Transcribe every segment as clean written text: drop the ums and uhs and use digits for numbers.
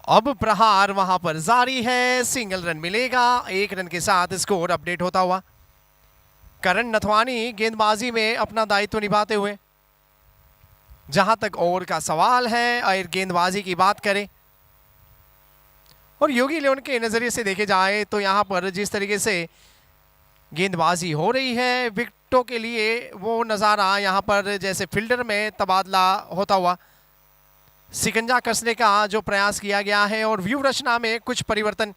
अब प्रहार वहां पर जारी है, सिंगल रन मिलेगा। 1 रन के साथ स्कोर अपडेट होता हुआ। करण नथवानी गेंदबाजी में अपना दायित्व निभाते हुए। जहां तक ओवर का सवाल है और गेंदबाजी की बात करें और योगी लेवन के नजरिए से देखे जाए तो यहां पर जिस तरीके से गेंदबाजी हो रही है विकेटों के लिए, वो नज़ारा यहां पर जैसे फील्डर में तबादला होता हुआ सिकंजा कसने का जो प्रयास किया गया है और व्यू रचना में कुछ परिवर्तन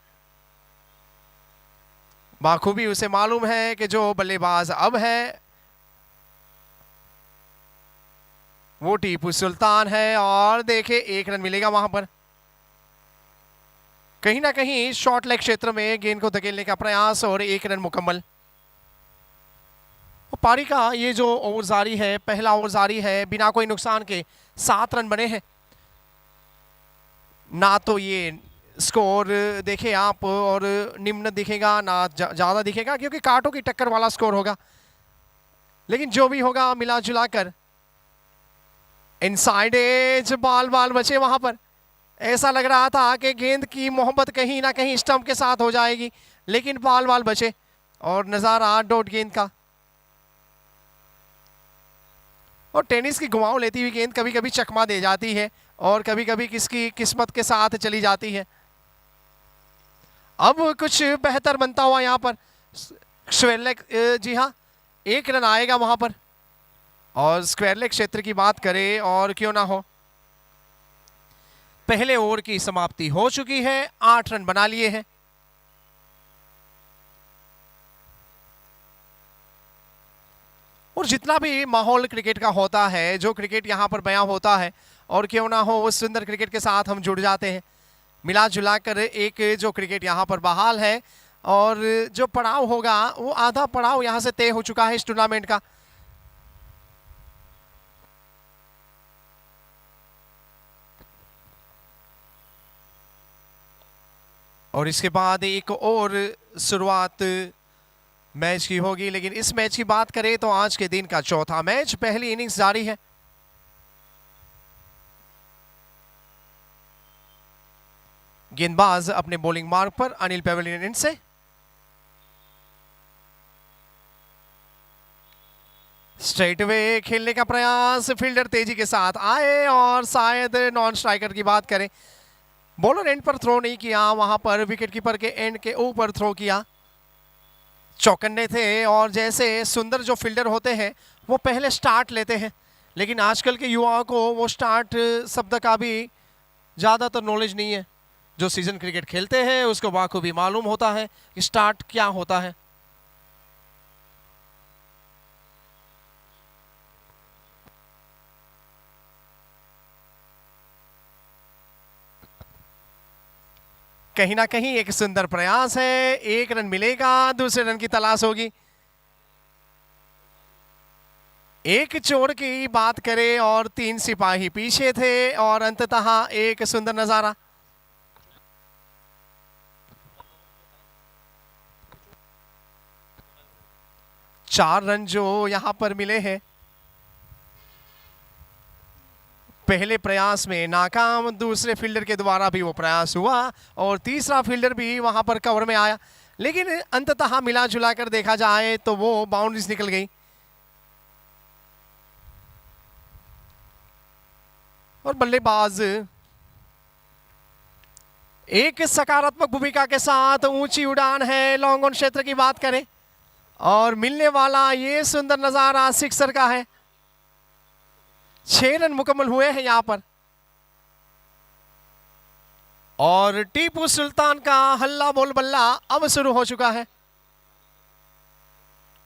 बाखूबी उसे मालूम है कि जो बल्लेबाज अब है वो टीपू सुल्तान है। और देखे 1 रन मिलेगा वहां पर। कहीं ना कहीं शॉर्ट लेग क्षेत्र में गेंद को धकेलने का प्रयास और 1 रन मुकम्मल। पारी का ये जो ओवर जारी है, पहला ओवर जारी है, बिना कोई नुकसान के 7 रन बने हैं। ना तो ये स्कोर देखे आप और निम्न दिखेगा ना ज्यादा दिखेगा, क्योंकि कांटों की टक्कर वाला स्कोर होगा। लेकिन जो भी होगा मिला जुलाकर इनसाइड एज बाल बचे वहां पर। ऐसा लग रहा था कि गेंद की मोहब्बत कहीं ना कहीं स्टंप के साथ हो जाएगी, लेकिन बाल बचे और नजारा डॉट गेंद का। और टेनिस की घुमाव लेती हुई गेंद कभी कभी चकमा दे जाती है और कभी कभी किसकी किस्मत के साथ चली जाती है। अब कुछ बेहतर बनता हुआ यहां पर स्क्वायर लेग, जी हाँ 1 रन आएगा वहां पर। और स्क्वायर लेग क्षेत्र की बात करें और क्यों ना हो, पहले ओवर की समाप्ति हो चुकी है, 8 रन बना लिए हैं। और जितना भी माहौल क्रिकेट का होता है, जो क्रिकेट यहां पर बयां होता है और क्यों ना हो उस सुंदर क्रिकेट के साथ हम जुड़ जाते हैं। मिला जुला कर एक जो क्रिकेट यहां पर बहाल है और जो पड़ाव होगा वो आधा पड़ाव यहां से तय हो चुका है इस टूर्नामेंट का। और इसके बाद एक और शुरुआत मैच की होगी। लेकिन इस मैच की बात करें तो आज के दिन का चौथा मैच, पहली इनिंग्स जारी है। गेंदबाज अपने बॉलिंग मार्ग पर अनिल पेवेलियन से। स्ट्रेट वे खेलने का प्रयास, फील्डर तेजी के साथ आए और शायद नॉन स्ट्राइकर की बात करें, बॉलर एंड पर थ्रो नहीं किया, वहां पर विकेट कीपर के एंड के ऊपर थ्रो किया। चौकन्ने थे और जैसे सुंदर जो फील्डर होते हैं वो पहले स्टार्ट लेते हैं, लेकिन आजकल के युवाओं को वो स्टार्ट शब्द का भी ज़्यादातर नॉलेज नहीं है। जो सीजन क्रिकेट खेलते हैं उसको बाखूबी मालूम होता है कि स्टार्ट क्या होता है। कहीं ना कहीं एक सुंदर प्रयास है, 1 रन मिलेगा, दूसरे रन की तलाश होगी। एक चोर की बात करें और 3 सिपाही पीछे थे और अंततः एक सुंदर नजारा। चार रन जो यहां पर मिले हैं, पहले प्रयास में नाकाम, दूसरे फील्डर के द्वारा भी वो प्रयास हुआ और तीसरा फील्डर भी वहां पर कवर में आया, लेकिन अंततः मिला जुला कर देखा जाए तो वो बाउंड्रीज निकल गई। और बल्लेबाज एक सकारात्मक भूमिका के साथ ऊंची उड़ान है, लॉन्ग ऑन क्षेत्र की बात करें और मिलने वाला ये सुंदर नजारा सिक्सर का है। 6 रन मुकम्मल हुए हैं यहां पर और टीपू सुल्तान का हल्ला बोल बल्ला अब शुरू हो चुका है।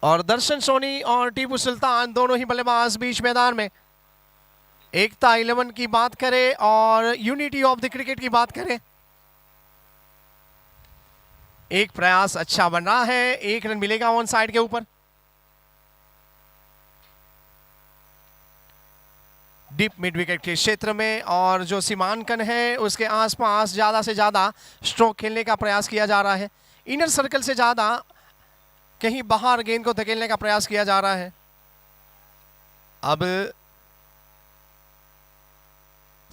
और दर्शन सोनी और टीपू सुल्तान दोनों ही बल्लेबाज बीच मैदान में। एकता 11 की बात करें और यूनिटी ऑफ द क्रिकेट की बात करें, एक प्रयास अच्छा बन रहा है, 1 रन मिलेगा ऑन साइड के ऊपर। डीप मिड विकेट के क्षेत्र में और जो सीमांकन है उसके आसपास ज्यादा से ज्यादा स्ट्रोक खेलने का प्रयास किया जा रहा है। इनर सर्कल से ज्यादा कहीं बाहर गेंद को धकेलने का प्रयास किया जा रहा है। अब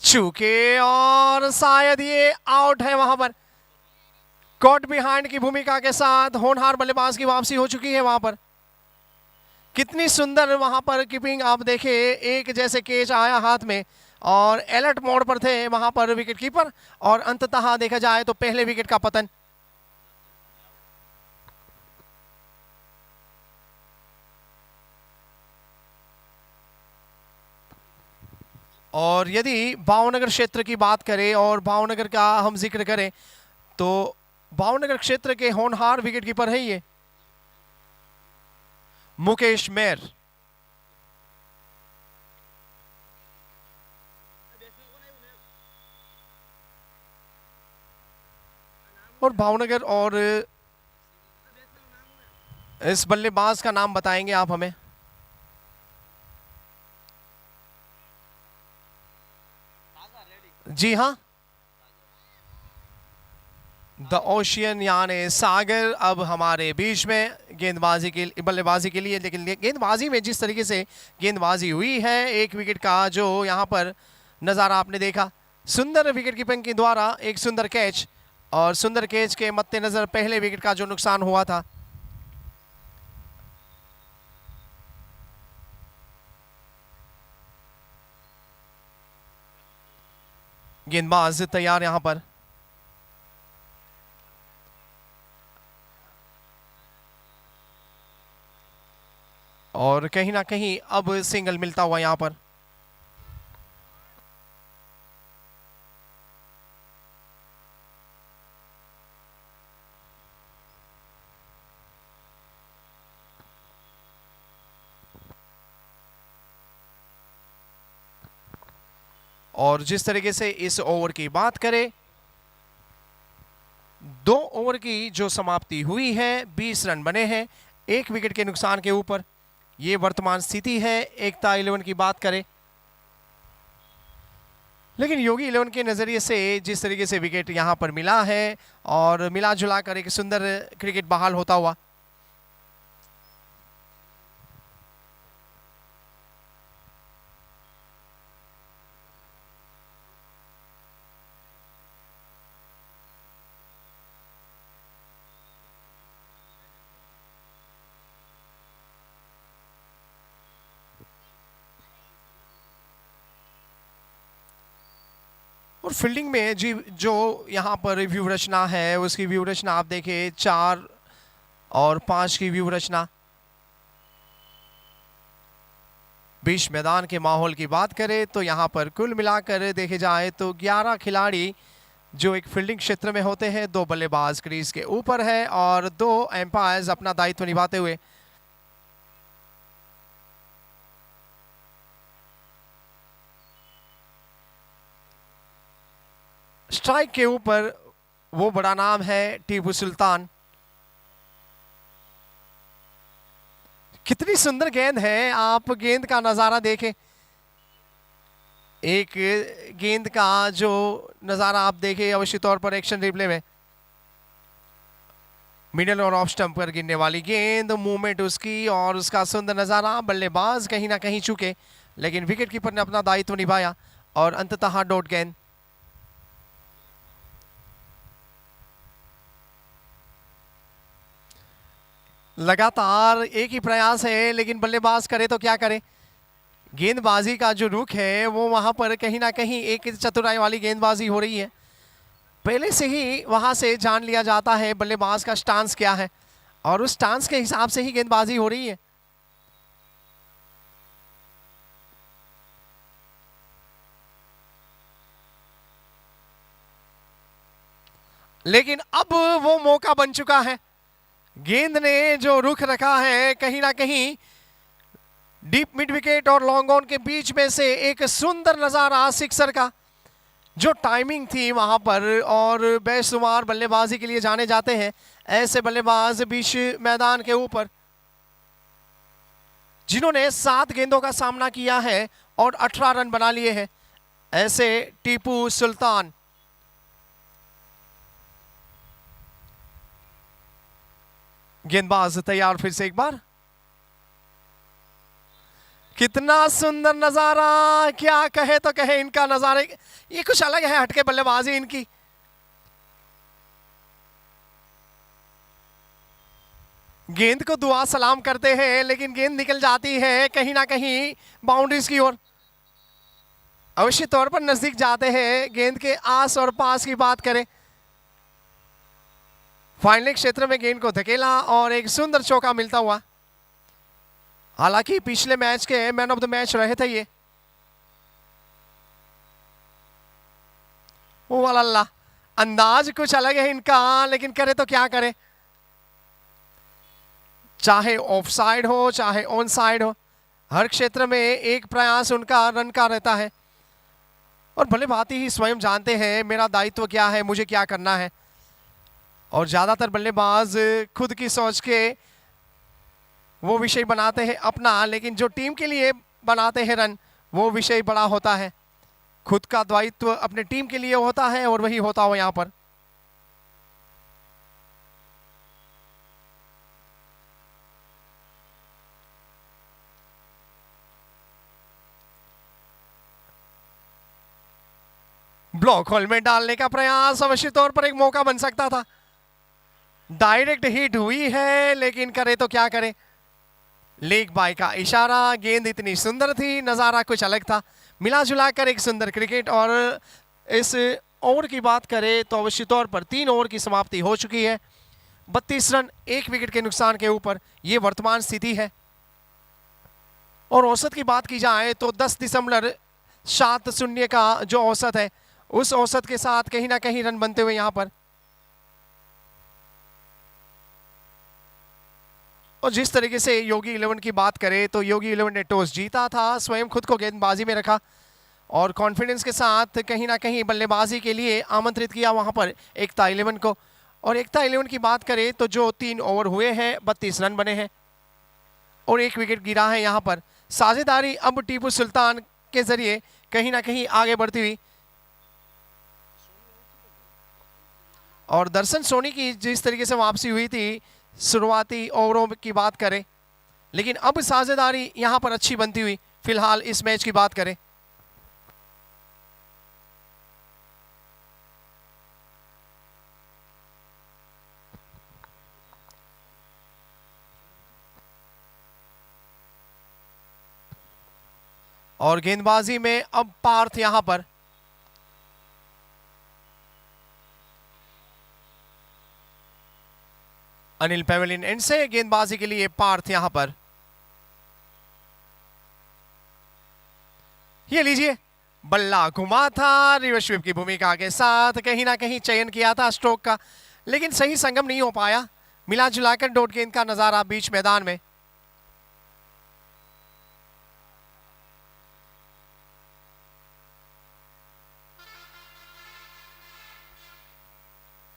चूके और शायद ये आउट है। वहां पर कॉट बिहाइंड की भूमिका के साथ होनहार बल्लेबाज की वापसी हो चुकी है। वहां पर कितनी सुंदर वहां पर कीपिंग आप देखे, एक जैसे कैच आया हाथ में और अलर्ट मोड पर थे वहां पर विकेट कीपर, और अंततः देखा जाए तो पहले विकेट का पतन। और यदि भावनगर क्षेत्र की बात करें और भावनगर का हम जिक्र करें तो भावनगर क्षेत्र के होनहार विकेट कीपर है ये मुकेश मेर। और भावनगर और इस बल्लेबाज का नाम बताएंगे आप हमें? जी हाँ, द ओशियन यानी सागर अब हमारे बीच में गेंदबाजी के बल्लेबाजी के लिए। लेकिन गेंदबाजी में जिस तरीके से गेंदबाजी हुई है, एक विकेट का जो यहाँ पर नज़ारा आपने देखा, सुंदर विकेट कीपिंग के द्वारा एक सुंदर कैच, और सुंदर कैच के मद्देनजर पहले विकेट का जो नुकसान हुआ था। गेंदबाज तैयार यहां पर, और कहीं ना कहीं अब सिंगल मिलता हुआ यहां पर। और जिस तरीके से इस ओवर की बात करें, 2 ओवर की जो समाप्ति हुई है, 20 रन बने हैं एक विकेट के नुकसान के ऊपर। ये वर्तमान स्थिति है एकता 11 की बात करें। लेकिन योगी 11 के नज़रिए से जिस तरीके से विकेट यहां पर मिला है और मिला जुला कर एक सुंदर क्रिकेट बहाल होता हुआ, और फील्डिंग में जी जो यहाँ पर व्यू रचना है, उसकी व्यू रचना आप देखें, 4 और 5 की व्यू रचना। बीच मैदान के माहौल की बात करें तो यहाँ पर कुल मिलाकर देखे जाए तो 11 खिलाड़ी जो एक फील्डिंग क्षेत्र में होते हैं, 2 बल्लेबाज क्रीज के ऊपर है और 2 एम्पायर्स अपना दायित्व निभाते हुए। स्ट्राइक के ऊपर वो बड़ा नाम है टीपू सुल्तान। कितनी सुंदर गेंद है, आप गेंद का नजारा देखें, एक गेंद का जो नजारा आप देखें अवश्य तौर पर एक्शन रिप्ले में, मिडल और ऑफ स्टंप पर गिरने वाली गेंद, मूवमेंट उसकी और उसका सुंदर नजारा। बल्लेबाज कहीं ना कहीं चूके, लेकिन विकेट कीपर ने अपना दायित्व निभाया और अंततः डॉट गेंद। लगातार एक ही प्रयास है, लेकिन बल्लेबाज करे तो क्या करे, गेंदबाजी का जो रुख है वो वहां पर कहीं ना कहीं एक चतुराई वाली गेंदबाजी हो रही है। पहले से ही वहां से जान लिया जाता है बल्लेबाज का स्टांस क्या है, और उस स्टांस के हिसाब से ही गेंदबाजी हो रही है। लेकिन अब वो मौका बन चुका है, गेंद ने जो रुख रखा है, कहीं ना कहीं डीप मिड विकेट और लॉन्ग ऑन के बीच में से एक सुंदर नजारा सिक्सर का, जो टाइमिंग थी वहां पर, और बेशुमार बल्लेबाजी के लिए जाने जाते हैं ऐसे बल्लेबाज बीच मैदान के ऊपर जिन्होंने 7 गेंदों का सामना किया है और 18 रन बना लिए हैं, ऐसे टीपू सुल्तान। गेंदबाज तैयार फिर से एक बार, कितना सुंदर नजारा, क्या कहे तो कहे इनका नजारे, ये कुछ अलग है, हटके बल्लेबाजी इनकी। गेंद को दुआ सलाम करते हैं लेकिन गेंद निकल जाती है कहीं ना कहीं बाउंड्रीज की ओर। अवश्य तौर पर नजदीक जाते हैं, गेंद के आस और पास की बात करें, फाइनल क्षेत्र में गेंद को धकेला और एक सुंदर चौका मिलता हुआ। हालांकि पिछले मैच के मैन ऑफ द मैच रहे थे ये। ओ अल्लाह, अंदाज कुछ अलग है इनका, लेकिन करे तो क्या करे, चाहे ऑफ साइड हो चाहे ऑन साइड हो, हर क्षेत्र में एक प्रयास उनका रन का रहता है। और भले भांति ही स्वयं जानते हैं मेरा दायित्व क्या है, मुझे क्या करना है। और ज़्यादातर बल्लेबाज खुद की सोच के वो विषय बनाते हैं अपना, लेकिन जो टीम के लिए बनाते हैं रन, वो विषय बड़ा होता है। खुद का दायित्व अपने टीम के लिए होता है और वही होता हो यहाँ पर। ब्लॉक होल में डालने का प्रयास, अवश्य तौर पर एक मौका बन सकता था। डायरेक्ट हिट हुई है लेकिन करे तो क्या करे, लेग बाय का इशारा। गेंद इतनी सुंदर थी, नजारा कुछ अलग था। मिला जुला कर एक सुंदर क्रिकेट। और इस ओवर की बात करें तो अवश्य तौर पर 3 ओवर की समाप्ति हो चुकी है। 32 रन 1 विकेट के नुकसान के ऊपर ये वर्तमान स्थिति है। और औसत की बात की जाए तो 10.70 का जो औसत है, उस औसत के साथ कहीं ना कहीं रन बनते हुए यहां पर। और जिस तरीके से योगी 11 की बात करें तो योगी 11 ने टॉस जीता था, स्वयं खुद को गेंदबाजी में रखा और कॉन्फिडेंस के साथ कहीं ना कहीं बल्लेबाजी के लिए आमंत्रित किया वहां पर एकता 11 को। और एकता 11 की बात करें तो जो 3 ओवर हुए हैं 32 रन बने हैं और 1 विकेट गिरा है यहां पर। साझेदारी अब टीपू सुल्तान के जरिए कहीं ना कहीं आगे बढ़ती हुई। और दर्शन सोनी की जिस तरीके से वापसी हुई थी शुरुआती ओवरों की बात करें, लेकिन अब साझेदारी यहां पर अच्छी बनती हुई फिलहाल इस मैच की बात करें। और गेंदबाजी में अब पार्थ यहां पर। अनिल पेवेलियन एंड से गेंदबाजी के लिए पार्थ यहां पर। ये लीजिए, बल्ला घुमा था, रिवर्स स्वीप की भूमिका के साथ कहीं ना कहीं चयन किया था स्ट्रोक का, लेकिन सही संगम नहीं हो पाया। मिला जुलाकर डॉट गेंद का नजारा बीच मैदान में।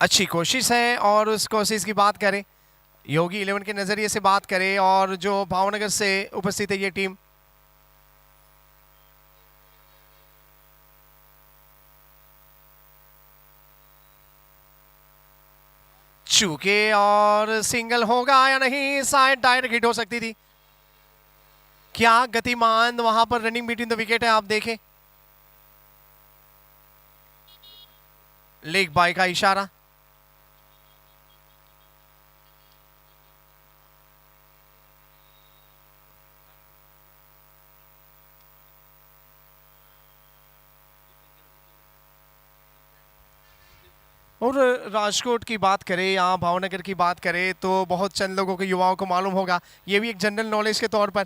अच्छी कोशिश है। और उस कोशिश की बात करें, योगी 11 के नजरिए से बात करें और जो भावनगर से उपस्थित है ये टीम, चूके और सिंगल होगा या नहीं, शायद डायरेक्ट हिट हो सकती थी। क्या गतिमान वहां पर रनिंग बिटवीन द विकेट है, आप देखें। लेग बाय का इशारा। और राजकोट की बात करें या भावनगर की बात करें तो बहुत चंद लोगों के युवाओं को मालूम होगा, ये भी एक जनरल नॉलेज के तौर पर,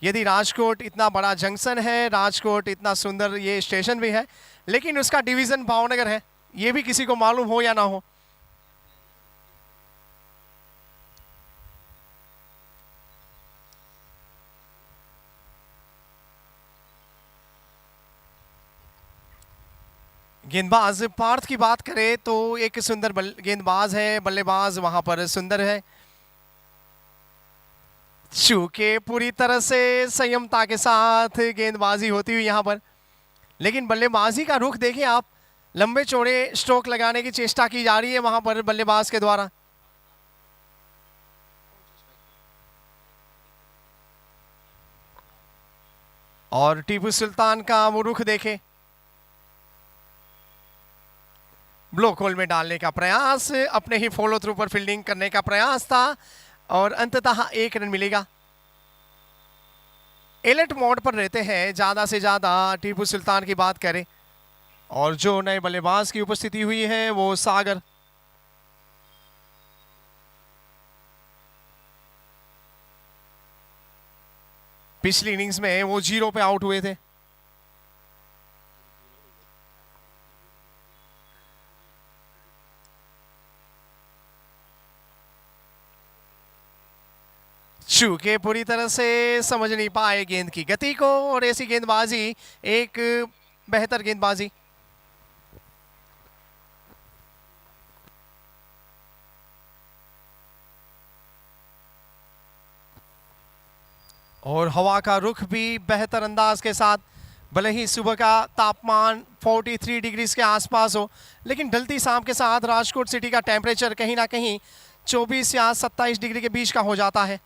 यदि राजकोट इतना बड़ा जंक्शन है, राजकोट इतना सुंदर ये स्टेशन भी है, लेकिन उसका डिवीज़न भावनगर है, ये भी किसी को मालूम हो या ना हो। गेंदबाज पार्थ की बात करें तो एक सुंदर गेंदबाज है, बल्लेबाज वहां पर सुंदर है। चूके पूरी तरह से संयमता के साथ गेंदबाजी होती हुई यहां पर, लेकिन बल्लेबाजी का रुख देखें आप, लंबे चौड़े स्ट्रोक लगाने की चेष्टा की जा रही है वहां पर बल्लेबाज के द्वारा। और टीपू सुल्तान का वो रुख देखे, ब्लॉक होल में डालने का प्रयास, अपने ही फॉलो थ्रू पर फील्डिंग करने का प्रयास था और अंततः 1 रन मिलेगा। एलर्ट मोड पर रहते हैं ज्यादा से ज्यादा टीपू सुल्तान की बात करें। और जो नए बल्लेबाज की उपस्थिति हुई है वो सागर, पिछली इनिंग्स में वो 0 पे आउट हुए थे। चूके पूरी तरह से समझ नहीं पाए गेंद की गति को, और ऐसी गेंदबाजी एक बेहतर गेंदबाजी। और हवा का रुख भी बेहतर अंदाज के साथ, भले ही सुबह का तापमान 43 डिग्रीज के आसपास हो, लेकिन ढलती शाम के साथ राजकोट सिटी का टेम्परेचर कहीं ना कहीं 24 या 27 डिग्री के बीच का हो जाता है।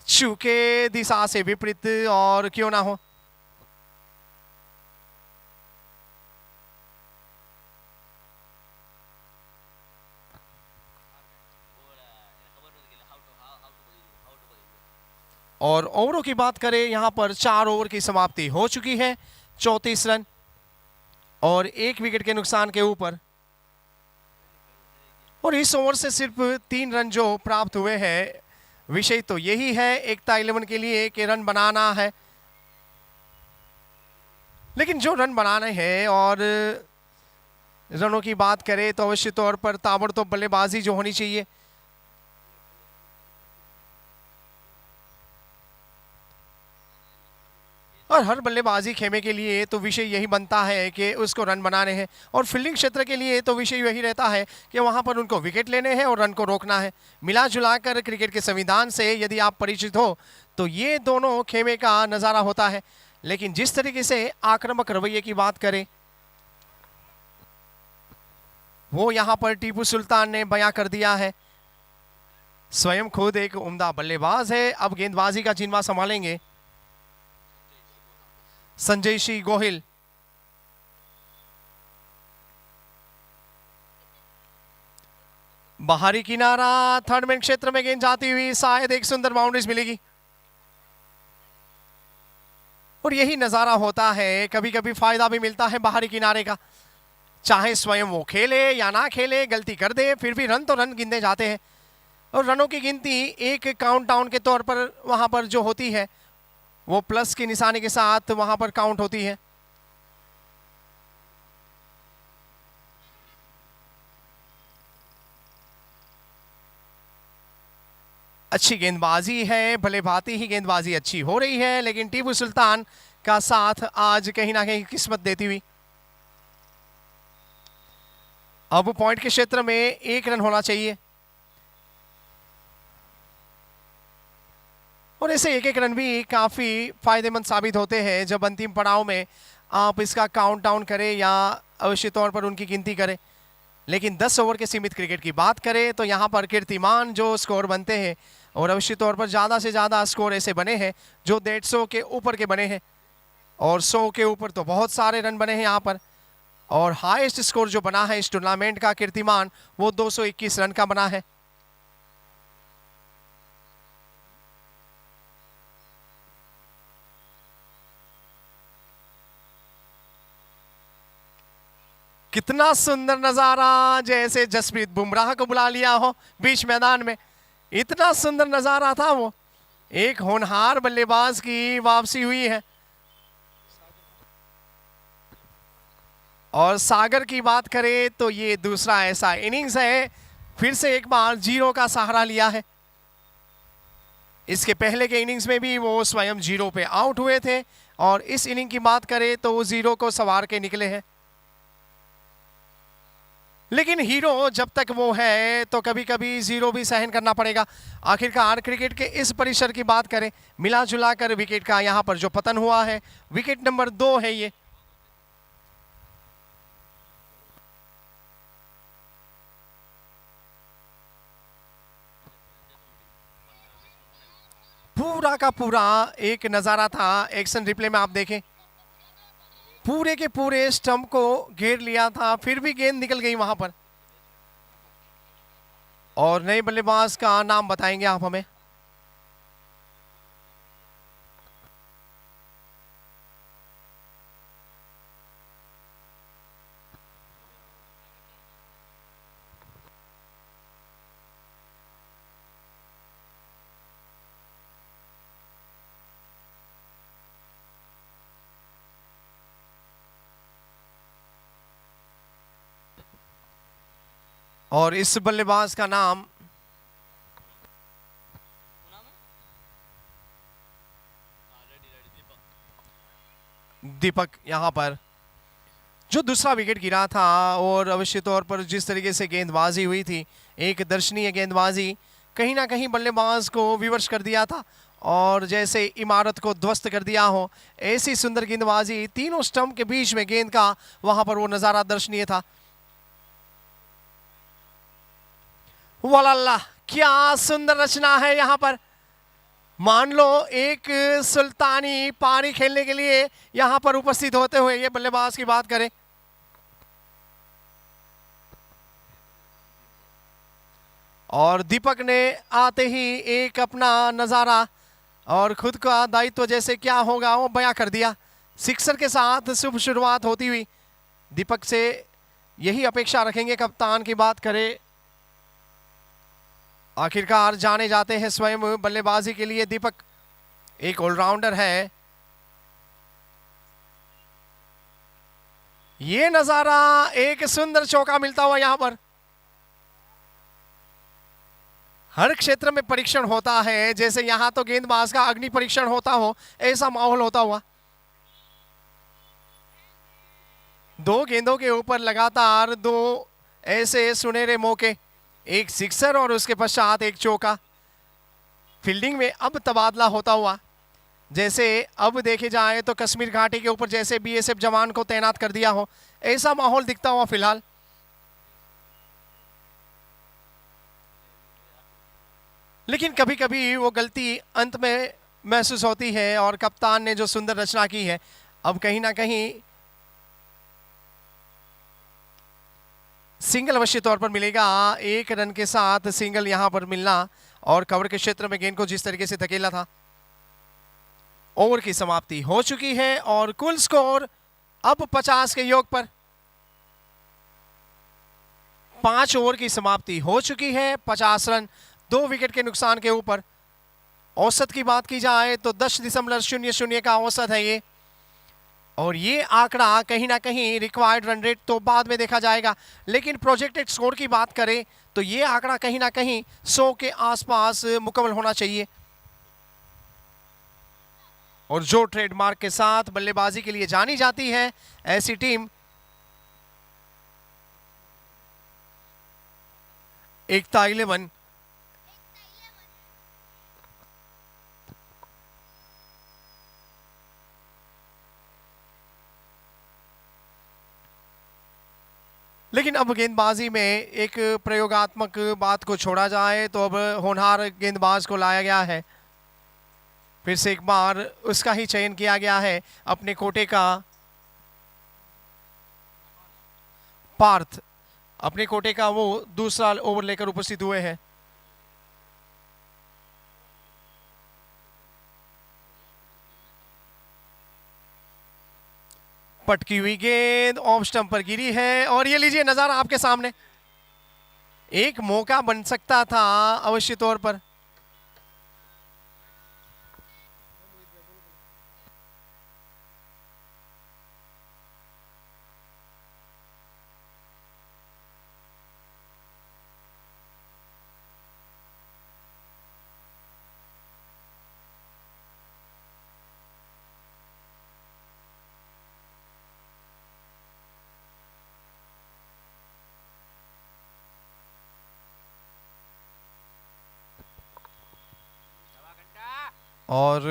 चूके दिशा से विपरीत और क्यों ना हो, और ओवरों की बात करें यहां पर 4 ओवर की समाप्ति हो चुकी है, 34 रन और 1 विकेट के नुकसान के ऊपर। और इस ओवर से सिर्फ 3 रन जो प्राप्त हुए हैं, विषय तो यही है एकता 11 के लिए कि रन बनाना है। लेकिन जो रन बनाने हैं और रनों की बात करें तो अवश्य तौर पर ताबड़तोड़ बल्लेबाजी जो होनी चाहिए। और हर बल्लेबाजी खेमे के लिए तो विषय यही बनता है कि उसको रन बनाने हैं, और फील्डिंग क्षेत्र के लिए तो विषय यही रहता है कि वहां पर उनको विकेट लेने हैं और रन को रोकना है। मिला जुलाकर क्रिकेट के संविधान से यदि आप परिचित हो तो ये दोनों खेमे का नज़ारा होता है। लेकिन जिस तरीके से आक्रामक रवैये की बात करें वो यहां पर टीपू सुल्तान ने बयां कर दिया है। स्वयं खुद एक उम्दा बल्लेबाज है। अब गेंदबाजी का जिम्मा संभालेंगे संजय सिंह गोहिल। बाहरी किनारा, थर्ड मैन क्षेत्र में गेंद जाती हुई शायद एक सुंदर बाउंड्रीज मिलेगी। और यही नजारा होता है, कभी कभी फायदा भी मिलता है बाहरी किनारे का, चाहे स्वयं वो खेले या ना खेले, गलती कर दे फिर भी रन तो रन गिनते जाते हैं। और रनों की गिनती एक काउंटडाउन के तौर पर वहां पर जो होती है वो प्लस की निशानी के साथ वहां पर काउंट होती है। अच्छी गेंदबाजी है, भले भांति ही गेंदबाजी अच्छी हो रही है, लेकिन टीपू सुल्तान का साथ आज कहीं ना कहीं किस्मत देती हुई। अब पॉइंट के क्षेत्र में 1 रन होना चाहिए, और ऐसे 1-1 रन भी काफी फायदेमंद साबित होते हैं जब अंतिम पड़ाव में आप इसका काउंट डाउन करें या अवश्य तौर पर उनकी गिनती करें। लेकिन 10 ओवर के सीमित क्रिकेट की बात करें तो यहाँ पर कीर्तिमान जो स्कोर बनते हैं, और अवश्य तौर पर ज़्यादा से ज़्यादा स्कोर ऐसे बने हैं जो 150 के ऊपर के बने हैं, और 100 के ऊपर तो बहुत सारे रन बने हैं यहाँ पर। और हाईएस्ट स्कोर जो बना है इस टूर्नामेंट का कीर्तिमान वो 221 रन का बना है। कितना सुंदर नजारा, जैसे जसप्रीत बुमराह को बुला लिया हो बीच मैदान में, इतना सुंदर नजारा था वो। एक होनहार बल्लेबाज की वापसी हुई है। और सागर की बात करें तो ये दूसरा ऐसा इनिंग्स है, फिर से एक बार 0 का सहारा लिया है। इसके पहले के इनिंग्स में भी वो स्वयं 0 पे आउट हुए थे, और इस इनिंग की बात करें तो वो 0 को संवार के निकले हैं। लेकिन हीरो जब तक वो है तो कभी कभी 0 भी सहन करना पड़ेगा। आखिरकार क्रिकेट के इस परिसर की बात करें, मिला जुला कर विकेट का यहाँ पर जो पतन हुआ है, विकेट नंबर 2 है ये। पूरा का पूरा एक नजारा था। एक्शन रिप्ले में आप देखें, पूरे के पूरे स्टंप को घेर लिया था, फिर भी गेंद निकल गई वहां पर। और नए बल्लेबाज का नाम बताएंगे आप हमें? और इस बल्लेबाज का नाम दीपक, यहां पर जो दूसरा विकेट गिरा था। और अवश्य तौर पर जिस तरीके से गेंदबाजी हुई थी, एक दर्शनीय गेंदबाजी, कहीं ना कहीं बल्लेबाज को विवश कर दिया था और जैसे इमारत को ध्वस्त कर दिया हो, ऐसी सुंदर गेंदबाजी, तीनों स्टंप के बीच में गेंद का वहां पर वो नजारा दर्शनीय था। वाला क्या सुंदर रचना है यहां पर। मान लो एक सुल्तानी पानी खेलने के लिए यहां पर उपस्थित होते हुए ये बल्लेबाज की बात करें। और दीपक ने आते ही एक अपना नजारा और खुद का दायित्व जैसे क्या होगा वो बयां कर दिया। सिक्सर के साथ शुभ शुरुआत होती हुई दीपक से यही अपेक्षा रखेंगे कप्तान की बात करें। आखिरकार जाने जाते हैं स्वयं बल्लेबाजी के लिए दीपक, एक ऑलराउंडर है। ये नजारा, एक सुंदर चौका मिलता हुआ यहां पर। हर क्षेत्र में परीक्षण होता है, जैसे यहां तो गेंदबाज का अग्नि परीक्षण होता हो, ऐसा माहौल होता हुआ। दो गेंदों के ऊपर लगातार दो ऐसे सुनहरे मौके, एक सिक्सर और उसके पश्चात एक चौका। फील्डिंग में अब तबादला होता हुआ, जैसे अब देखे जाए तो कश्मीर घाटी के ऊपर जैसे बीएसएफ जवान को तैनात कर दिया हो, ऐसा माहौल दिखता हुआ फिलहाल। लेकिन कभी कभी वो गलती अंत में महसूस होती है और कप्तान ने जो सुंदर रचना की है, अब कहीं ना कहीं सिंगल अवश्य तौर पर मिलेगा। एक रन के साथ सिंगल यहां पर मिलना और कवर के क्षेत्र में गेंद को जिस तरीके से धकेला था। ओवर की समाप्ति हो चुकी है और कुल स्कोर अब 50 के योग पर। 5 ओवर की समाप्ति हो चुकी है, 50 रन, 2 विकेट के नुकसान के ऊपर। औसत की बात की जाए तो 10.00 का औसत है ये। और ये आंकड़ा कहीं ना कहीं रिक्वायर्ड रन रेट तो बाद में देखा जाएगा, लेकिन प्रोजेक्टेड स्कोर की बात करें तो ये आंकड़ा कहीं ना कहीं 100 के आसपास मुकम्मल होना चाहिए। और जो ट्रेडमार्क के साथ बल्लेबाजी के लिए जानी जाती है, ऐसी टीम एकता 11 लेकिन अब गेंदबाजी में एक प्रयोगात्मक बात को छोड़ा जाए तो अब होनहार गेंदबाज को लाया गया है। फिर से एक बार उसका ही चयन किया गया है, अपने कोटे का पार्थ, अपने कोटे का वो दूसरा ओवर लेकर उपस्थित हुए हैं। पटकी हुई गेंद ऑफ स्टंप पर गिरी है और ये लीजिए नजारा आपके सामने, एक मौका बन सकता था अवश्य तौर पर। और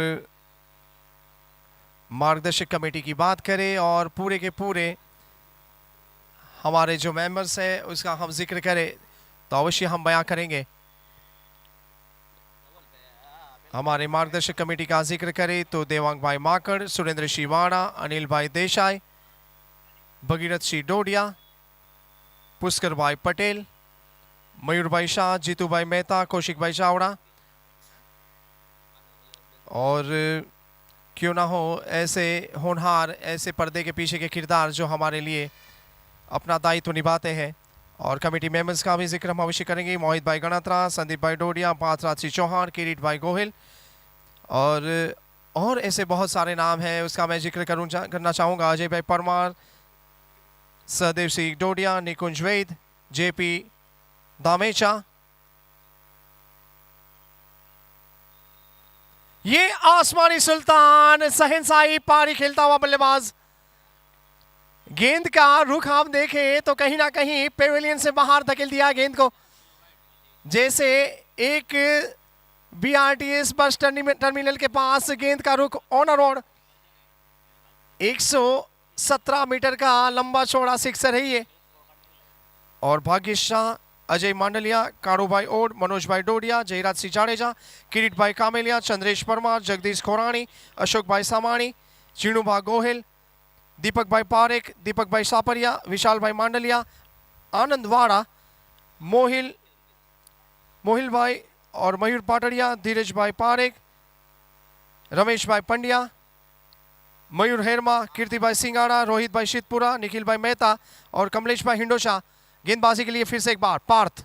मार्गदर्शक कमेटी की बात करें और पूरे के पूरे हमारे जो मेंबर्स हैं उसका हम जिक्र करें तो अवश्य हम बयां करेंगे। हमारे मार्गदर्शक कमेटी का जिक्र करें तो देवांग भाई माकड़, सुरेंद्र शिवाड़ा, अनिल भाई देसाई, भगीरथ सिंह डोडिया, पुष्कर भाई पटेल, मयूर भाई शाह, जीतू भाई मेहता, कौशिक भाई चावड़ा। और क्यों ना हो ऐसे होनहार, ऐसे पर्दे के पीछे के किरदार जो हमारे लिए अपना दायित्व निभाते हैं। और कमेटी मेंबर्स का भी जिक्र हम अवश्य करेंगे। मोहित भाई गणात्रा, संदीप भाई डोडिया, पार्थराज सिंह चौहान, किरीट भाई गोहिल और ऐसे बहुत सारे नाम हैं। उसका मैं जिक्र करना चाहूँगा। अजय भाई परमार, सहदेव सिंह डोडिया, निकुंज वैद, जेपी दामेचा। ये आसमानी सुल्तान शहंशाही पारी खेलता हुआ बल्लेबाज। गेंद का रुख आप देखें तो कहीं ना कहीं पेविलियन से बाहर धकेल दिया गेंद को, जैसे एक बीआरटीएस बस टर्मिनल के पास गेंद का रुख ऑन रोड। 117 मीटर का लंबा चौड़ा सिक्सर है ये। और भाग्येश शाह, अजय मांडलिया, कारू भाई ओड, मनोज भाई डोडिया, जयराज सिंह जाडेजा, किरीट भाई कामेलिया, चंद्रेश परमार, जगदीश खोराणी, अशोक भाई सामाणी, चीणू भाई गोहिल, दीपक भाई पारेख, दीपक भाई सापरिया, विशाल भाई मांडलिया, आनंद वाड़ा, मोहिल भाई और मयूर पाटड़िया, धीरज भाई पारेख, रमेश भाई पंड्या, मयूर हेरमा, कीर्ति भाई सिंगाड़ा, रोहित भाई शीतपुरा, निखिल भाई मेहता और कमलेश भाई हिंडोशा। गेंदबाजी के लिए फिर से एक बार पार्थ।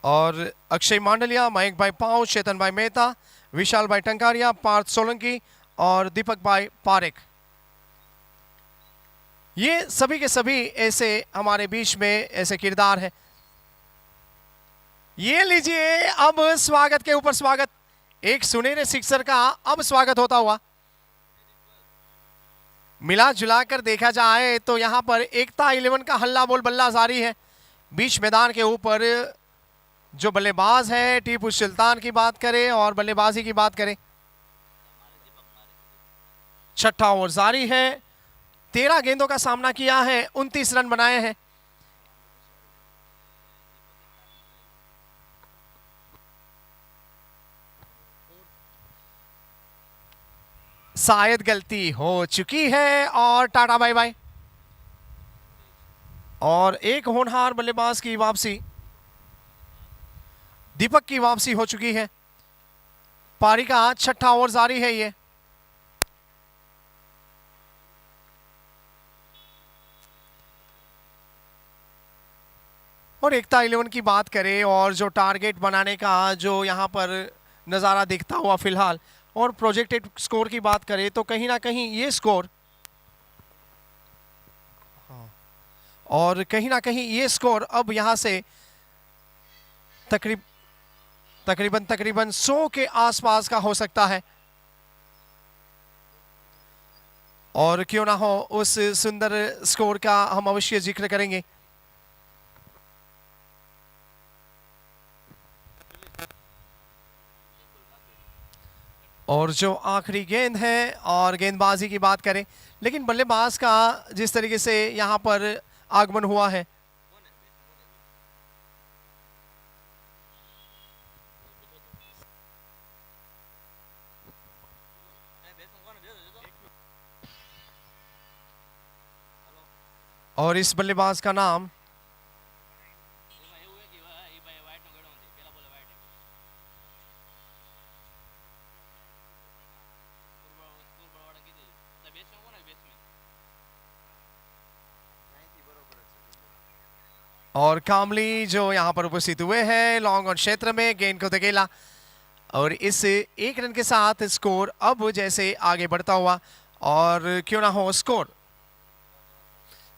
और अक्षय मांडलिया, मयंक भाई पाव, चेतन भाई मेहता, विशाल भाई टंकारिया, पार्थ सोलंकी और दीपक भाई पारेख। ये सभी के सभी ऐसे हमारे बीच में ऐसे किरदार हैं। ये लीजिए अब स्वागत के ऊपर स्वागत, एक सुनहरे सिक्सर का अब स्वागत होता हुआ। मिला जुला कर देखा जाए तो यहां पर एकता 11 का हल्ला बोल बल्ला जारी है। बीच मैदान के ऊपर जो बल्लेबाज है, टीपू सुल्तान की बात करें और बल्लेबाजी की बात करें, छठा ओवर जारी है। 13 गेंदों का सामना किया है, 29 रन बनाए हैं। शायद गलती हो चुकी है और टाटा बाय बाय। और एक होनहार बल्लेबाज की वापसी, दीपक की वापसी हो चुकी है। पारी का छठा ओवर जारी है ये। और एकता 11 की बात करें और जो टारगेट बनाने का जो यहां पर नज़ारा दिखता हुआ फिलहाल, और प्रोजेक्टेड स्कोर की बात करें तो कहीं ना कहीं ये स्कोर और कहीं ना कहीं ये स्कोर अब यहां से तकरीबन 100 के आसपास का हो सकता है। और क्यों ना हो उस सुंदर स्कोर का हम अवश्य जिक्र करेंगे। और जो आखिरी गेंद है और गेंदबाजी की बात करें, लेकिन बल्लेबाज का जिस तरीके से यहां पर आगमन हुआ है, और इस बल्लेबाज का नाम और कामली जो यहां पर उपस्थित हुए हैं लॉन्ग ऑन क्षेत्र में गेंद को धकेला। और इस एक रन के साथ स्कोर अब जैसे आगे बढ़ता हुआ, और क्यों ना हो स्कोर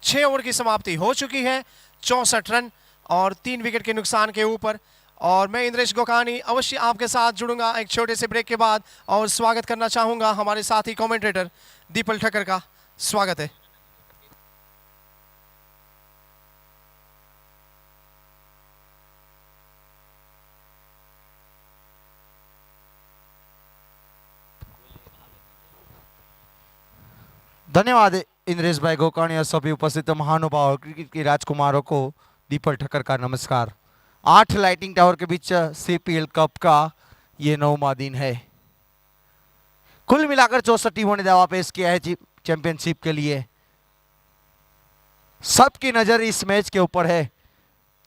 6 ओवर की समाप्ति हो चुकी है, 64 रन और 3 विकेट के नुकसान के ऊपर। और मैं इंद्रेश गोकानी अवश्य आपके साथ जुड़ूंगा एक छोटे से ब्रेक के बाद, और स्वागत करना चाहूंगा हमारे साथी कमेंटेटर दीपल ठक्कर का। स्वागत है। धन्यवाद इंद्रेश भाई गोकाणी और सभी उपस्थित महानुभाव और क्रिकेट के राजकुमारों को दीपक ठक्कर का नमस्कार। 8 लाइटिंग टावर के बीच सीपीएल कप का ये 9वां दिन है। कुल मिलाकर 64 टीमों ने दावा पेश किया है चैंपियनशिप के लिए। सबकी नजर इस मैच के ऊपर है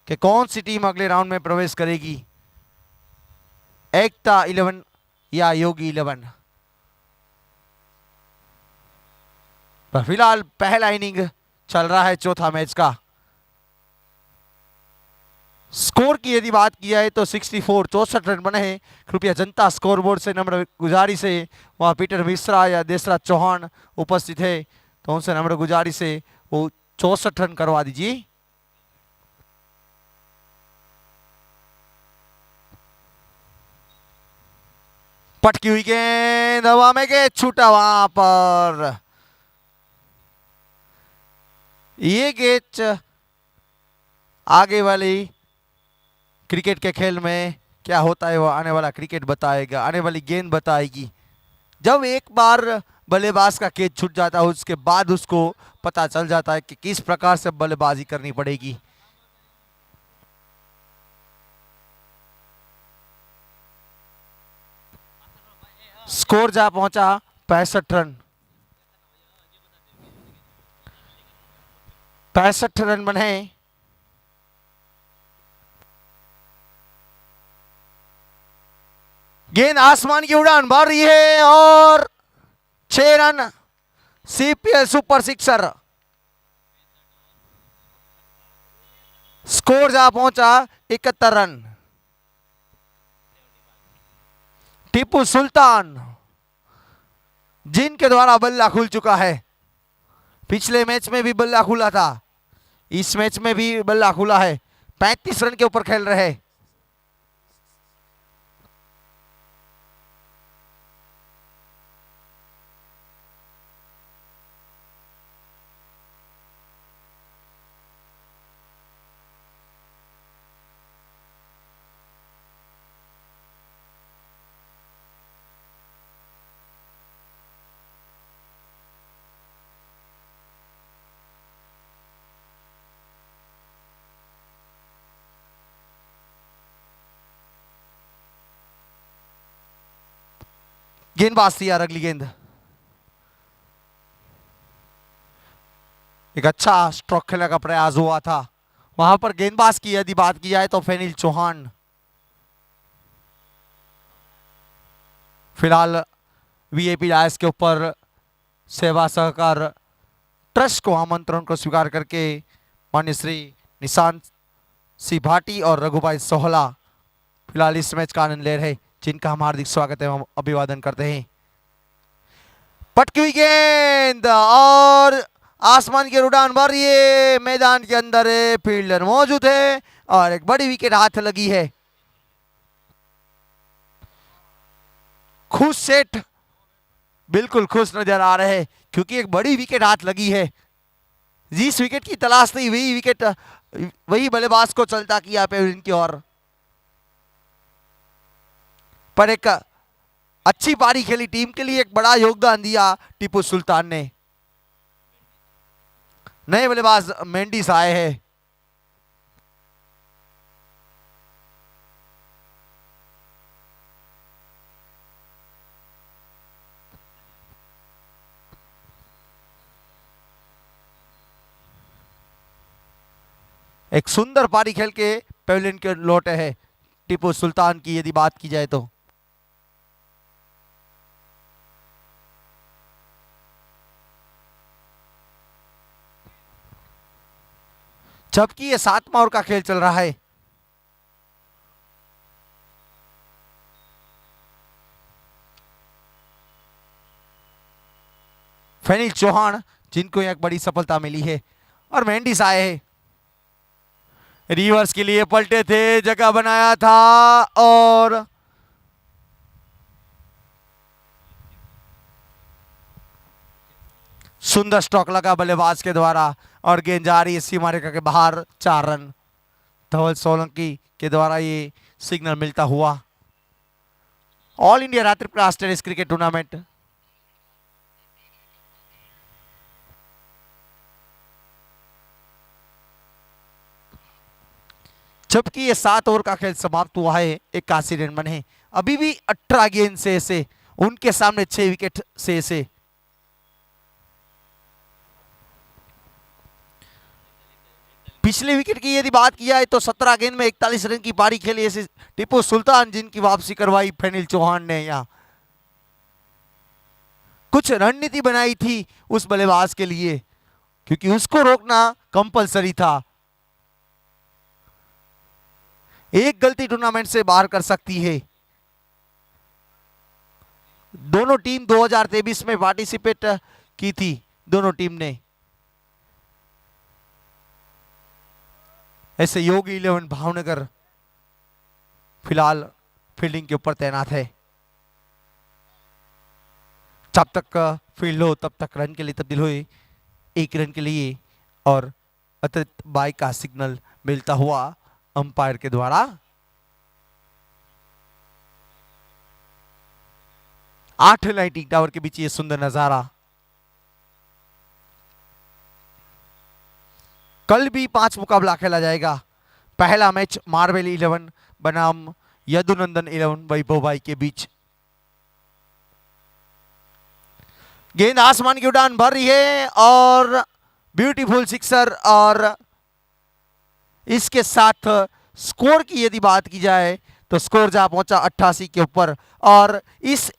कि कौन सी टीम अगले राउंड में प्रवेश करेगी, एकता 11 या योगी 11। पर फिलहाल पहला इनिंग चल रहा है चौथा मैच का। स्कोर की यदि बात किया है तो 64 रन बने हैं। कृपया जनता स्कोरबोर्ड से नम्र गुजारिश है, वहां पीटर मिश्रा या देशराज चौहान उपस्थित है तो उनसे नम्र गुजारिश है वो 64 रन करवा दीजिए। पटकी हुई गेंद हवा में के छूटा वहां पर। ये गेंद आगे वाली क्रिकेट के खेल में क्या होता है वो आने वाला क्रिकेट बताएगा, आने वाली गेंद बताएगी। जब एक बार बल्लेबाज का कैच छूट जाता है उसके बाद उसको पता चल जाता है कि किस प्रकार से बल्लेबाजी करनी पड़ेगी। स्कोर जा पहुंचा 65 रन। 65 रन बने। गेंद आसमान की उड़ान भर रही है और 6 run. CPL super sixer. Score जा पहुंचा 71 रन। टीपू सुल्तान जिनके द्वारा बल्ला खुल चुका है, पिछले मैच में भी बल्ला खुला था, इस मैच में भी बल्ला खुला है। 35 रन के ऊपर खेल रहे हैं। गेंदबाज तैयार, अगली गेंद। एक अच्छा स्ट्रोक खेलने का प्रयास हुआ था वहां पर। गेंदबाज की यदि बात की जाए तो फेनिल चौहान। फिलहाल वीएपी लायंस के ऊपर सेवा सहकार ट्रस्ट को आमंत्रण को स्वीकार करके माननीय श्री निशांत सिंह भाटी और रघुभाई सोहला फिलहाल इस मैच का आनंद ले रहे, जिनका हम हार्दिक स्वागत एवं अभिवादन करते हैं। पटकी हुई गेंद और आसमान की उड़ान भर रही है। मैदान के अंदर फील्डर मौजूद है और एक बड़ी विकेट हाथ लगी है। खुश सेठ बिल्कुल खुश नजर आ रहे हैं क्योंकि एक बड़ी विकेट हाथ लगी है। जिस विकेट की तलाश थी वही विकेट, वही बल्लेबाज को चलता किया पेविलियन की ओर। पर एक अच्छी पारी खेली टीम के लिए, एक बड़ा योगदान दिया टीपू सुल्तान ने। नए बल्लेबाज मेंडिस आए हैं। एक सुंदर पारी खेल के पेविलियन के लौटे हैं टीपू सुल्तान की यदि बात की जाए तो। जबकि ये 7वां ओवर का खेल चल रहा है। फेनिल चौहान जिनको एक बड़ी सफलता मिली है और मेंडिस आए हैं। रिवर्स के लिए पलटे थे, जगह बनाया था और सुंदर स्ट्रोक लगा बल्लेबाज के द्वारा और गेंद जा रही है सीमा रेखा के बाहर। 4 रन धवल सोलंकी के द्वारा ये सिग्नल मिलता हुआ। ऑल इंडिया रात्रि क्लास टेनिस क्रिकेट टूर्नामेंट जबकि ये 7 ओवर का खेल समाप्त हुआ है, 81 रन बने। अभी भी 18 गेंद से ऐसे, उनके सामने 6 विकेट से ऐसे। पिछले विकेट की यदि बात की जाए तो 17 गेंद में 41 रन की पारी खेली ऐसे टीपू सुल्तान, जिनकी वापसी करवाई फैनिल चौहान ने। यहाँ कुछ रणनीति बनाई थी उस बल्लेबाज के लिए, क्योंकि उसको रोकना कंपलसरी था। एक गलती टूर्नामेंट से बाहर कर सकती है। दोनों टीम 2023 में पार्टिसिपेट की थी, दोनों टीम ने। ऐसे योगी 11 भावनगर फिलहाल फील्डिंग के ऊपर तैनात है। जब तक फील्ड हो तब तक रन के लिए तब्दील हुए, 1 रन के लिए, और अतिरिक्त बाई का सिग्नल मिलता हुआ अंपायर के द्वारा। 8 लाइटिंग टावर के बीच ये सुंदर नजारा। कल भी 5 मुकाबला खेला जाएगा। पहला मैच मार्वेल 11 बनाम यदुनंदन 11 वैभव भाई के बीच। गेंद आसमान की उड़ान भर रही है और ब्यूटीफुल सिक्सर। और इसके साथ स्कोर की यदि बात की जाए तो स्कोर जहां पहुंचा 88 के ऊपर। और इस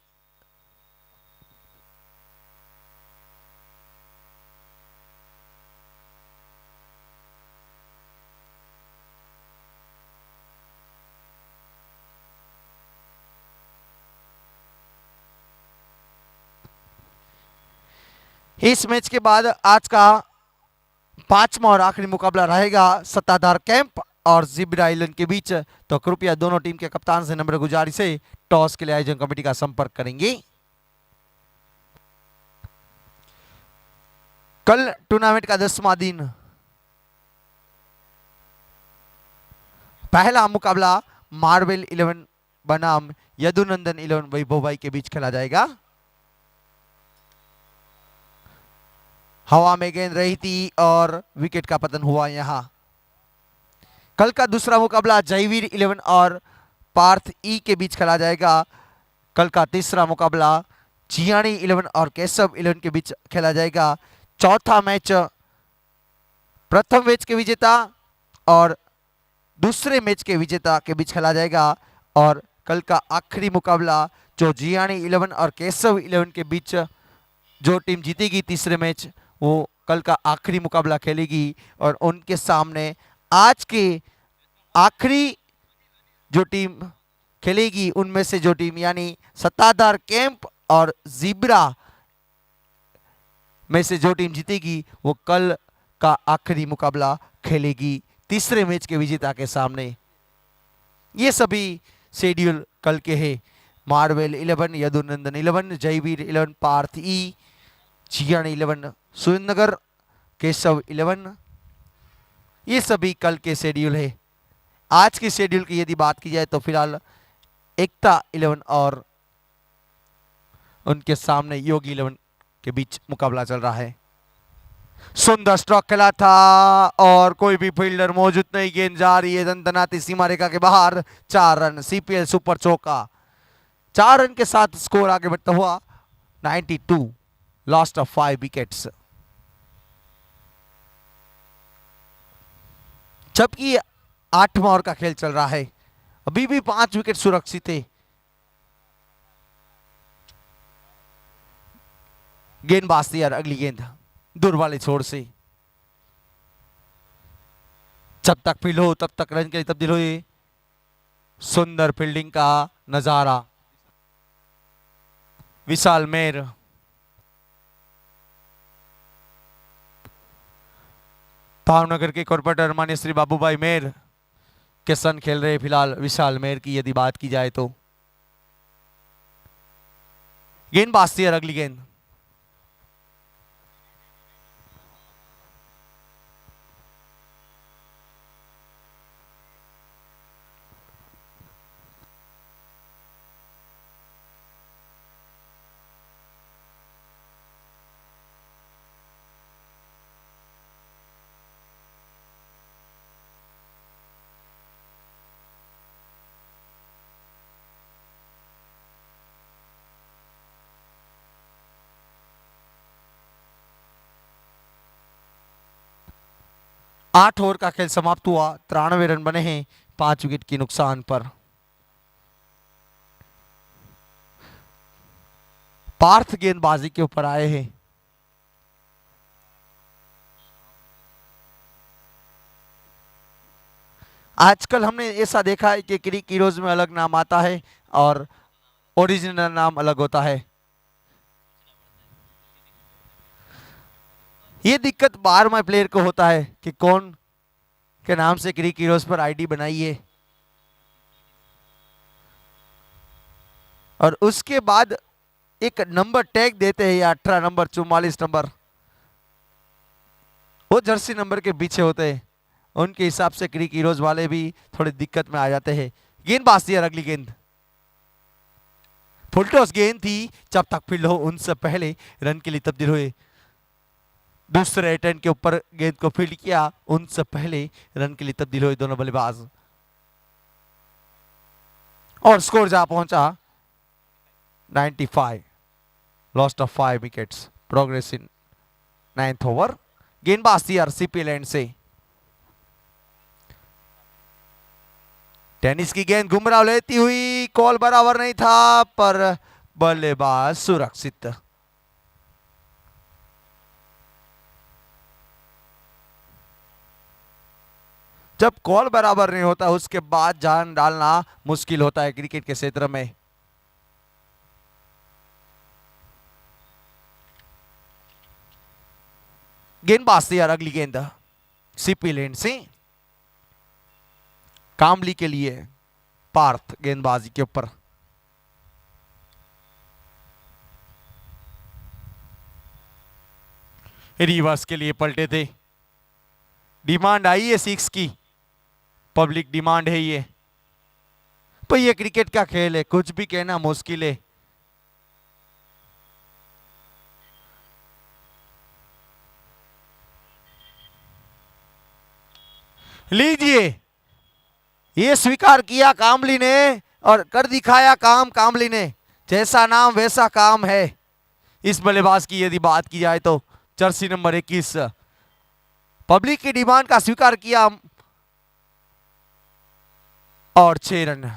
मैच के बाद आज का 5वां और आखिरी मुकाबला रहेगा सत्ताधार कैंप और जिब्रा आइलैंड के बीच। तो कृपया दोनों टीम के कप्तान से नम्र गुजारिश है, टॉस के लिए आयोजन कमेटी का संपर्क करेंगे। कल टूर्नामेंट का 10वां दिन। पहला मुकाबला मार्वेल 11 बनाम यदुनंदन 11 वैभव भाई के बीच खेला जाएगा। हवा में गेंद रही थी और विकेट का पतन हुआ यहां। कल का दूसरा मुकाबला जयवीर 11 और पार्थ ई के बीच खेला जाएगा। कल का तीसरा मुकाबला जियानी 11 और केशव 11 के बीच खेला जाएगा। चौथा मैच प्रथम मैच के विजेता और दूसरे मैच के विजेता के बीच खेला जाएगा। और कल का आखिरी मुकाबला जो जियानी 11 और केशव 11 के बीच, जो टीम जीतेगी तीसरे मैच, वो कल का आखिरी मुकाबला खेलेगी। और उनके सामने आज के आखिरी जो टीम खेलेगी, उनमें से जो टीम यानी सत्ताधार कैंप और जिब्रा में से जो टीम जीतेगी, वो कल का आखिरी मुकाबला खेलेगी तीसरे मैच के विजेता के सामने। ये सभी शेड्यूल कल के हैं। मार्वेल 11, यदुनंदन 11, जयवीर 11, पार्थ ई, जियान 11, सुरेंद्रनगर, केशव 11, ये सभी कल के शेड्यूल है। आज के शेड्यूल की यदि बात की जाए तो फिलहाल एकता 11 और उनके सामने योगी 11 के बीच मुकाबला चल रहा है। सुंदर स्ट्रोक खेला था और कोई भी फील्डर मौजूद नहीं। गेंद जा रही है दंदनाती सीमा रेखा के बाहर। 4 रन, सीपीएल सुपर चौका। 4 रन के साथ स्कोर आगे बढ़ता हुआ 92, लॉस्ट ऑफ 5 विकेट्स। जबकि 8वां ओवर का खेल चल रहा है, अभी भी 5 विकेट सुरक्षित है। गेंदबाज तैयार, अगली गेंद दूर वाले छोर से। जब तक फील्ड हो तब तक रन के लिए तब्दील हुई। सुंदर फील्डिंग का नजारा। विशाल मेर, भावनगर के कॉर्पोरेटर मान्य श्री बाबूभाई मेर के सन खेल रहे फिलहाल विशाल मेर की यदि बात की जाए तो। गेंदबाज तैयार, अगली गेंद। 8 ओवर का खेल समाप्त हुआ, 93 रन बने हैं 5 विकेट की नुकसान पर। पार्थ गेंदबाजी के ऊपर आए हैं। आजकल हमने ऐसा देखा है कि क्रिक हीरोज में अलग नाम आता है और ओरिजिनल नाम अलग होता है। ये दिक्कत बार बार प्लेयर को होता है कि कौन के नाम से क्रिक हीरोज पर आईडी बनाई है, और उसके बाद एक नंबर टैग देते हैं, या 18 नंबर 44 नंबर, वो जर्सी नंबर के पीछे होते हैं। उनके हिसाब से क्रिक हीरोज वाले भी थोड़ी दिक्कत में आ जाते हैं। गेंदबाज थी अगली गेंद, फुल टॉस गेंद थी, जब तक फील्ड हो उनसे पहले रन के लिए तब्दील हुए। दूसरे अटेम्प्ट के ऊपर गेंद को फील्ड किया, उनसे पहले रन के लिए तब्दील हुए दोनों बल्लेबाज, और स्कोर जा पहुंचा 95, lost of 5 wickets, progress in 9th over. गेंदबाज थी आरसीपी लैंड से। टेनिस की गेंद घुमराव लेती हुई, कॉल बराबर नहीं था पर बल्लेबाज सुरक्षित। जब कॉल बराबर नहीं होता उसके बाद जान डालना मुश्किल होता है क्रिकेट के क्षेत्र में। गेंदबाज तैयार, अगली गेंद सीपी लैंड से कामली के लिए। पार्थ गेंदबाजी के ऊपर, रिवर्स के लिए पलटे थे। डिमांड आई है 6 की, पब्लिक डिमांड है ये, तो ये क्रिकेट का खेल है, कुछ भी कहना मुश्किल है। लीजिए, ये स्वीकार किया कामली ने और कर दिखाया काम कामली ने। जैसा नाम वैसा काम है इस बल्लेबाज की। यदि बात की जाए तो जर्सी नंबर 21, पब्लिक की डिमांड का स्वीकार किया और 6 रन।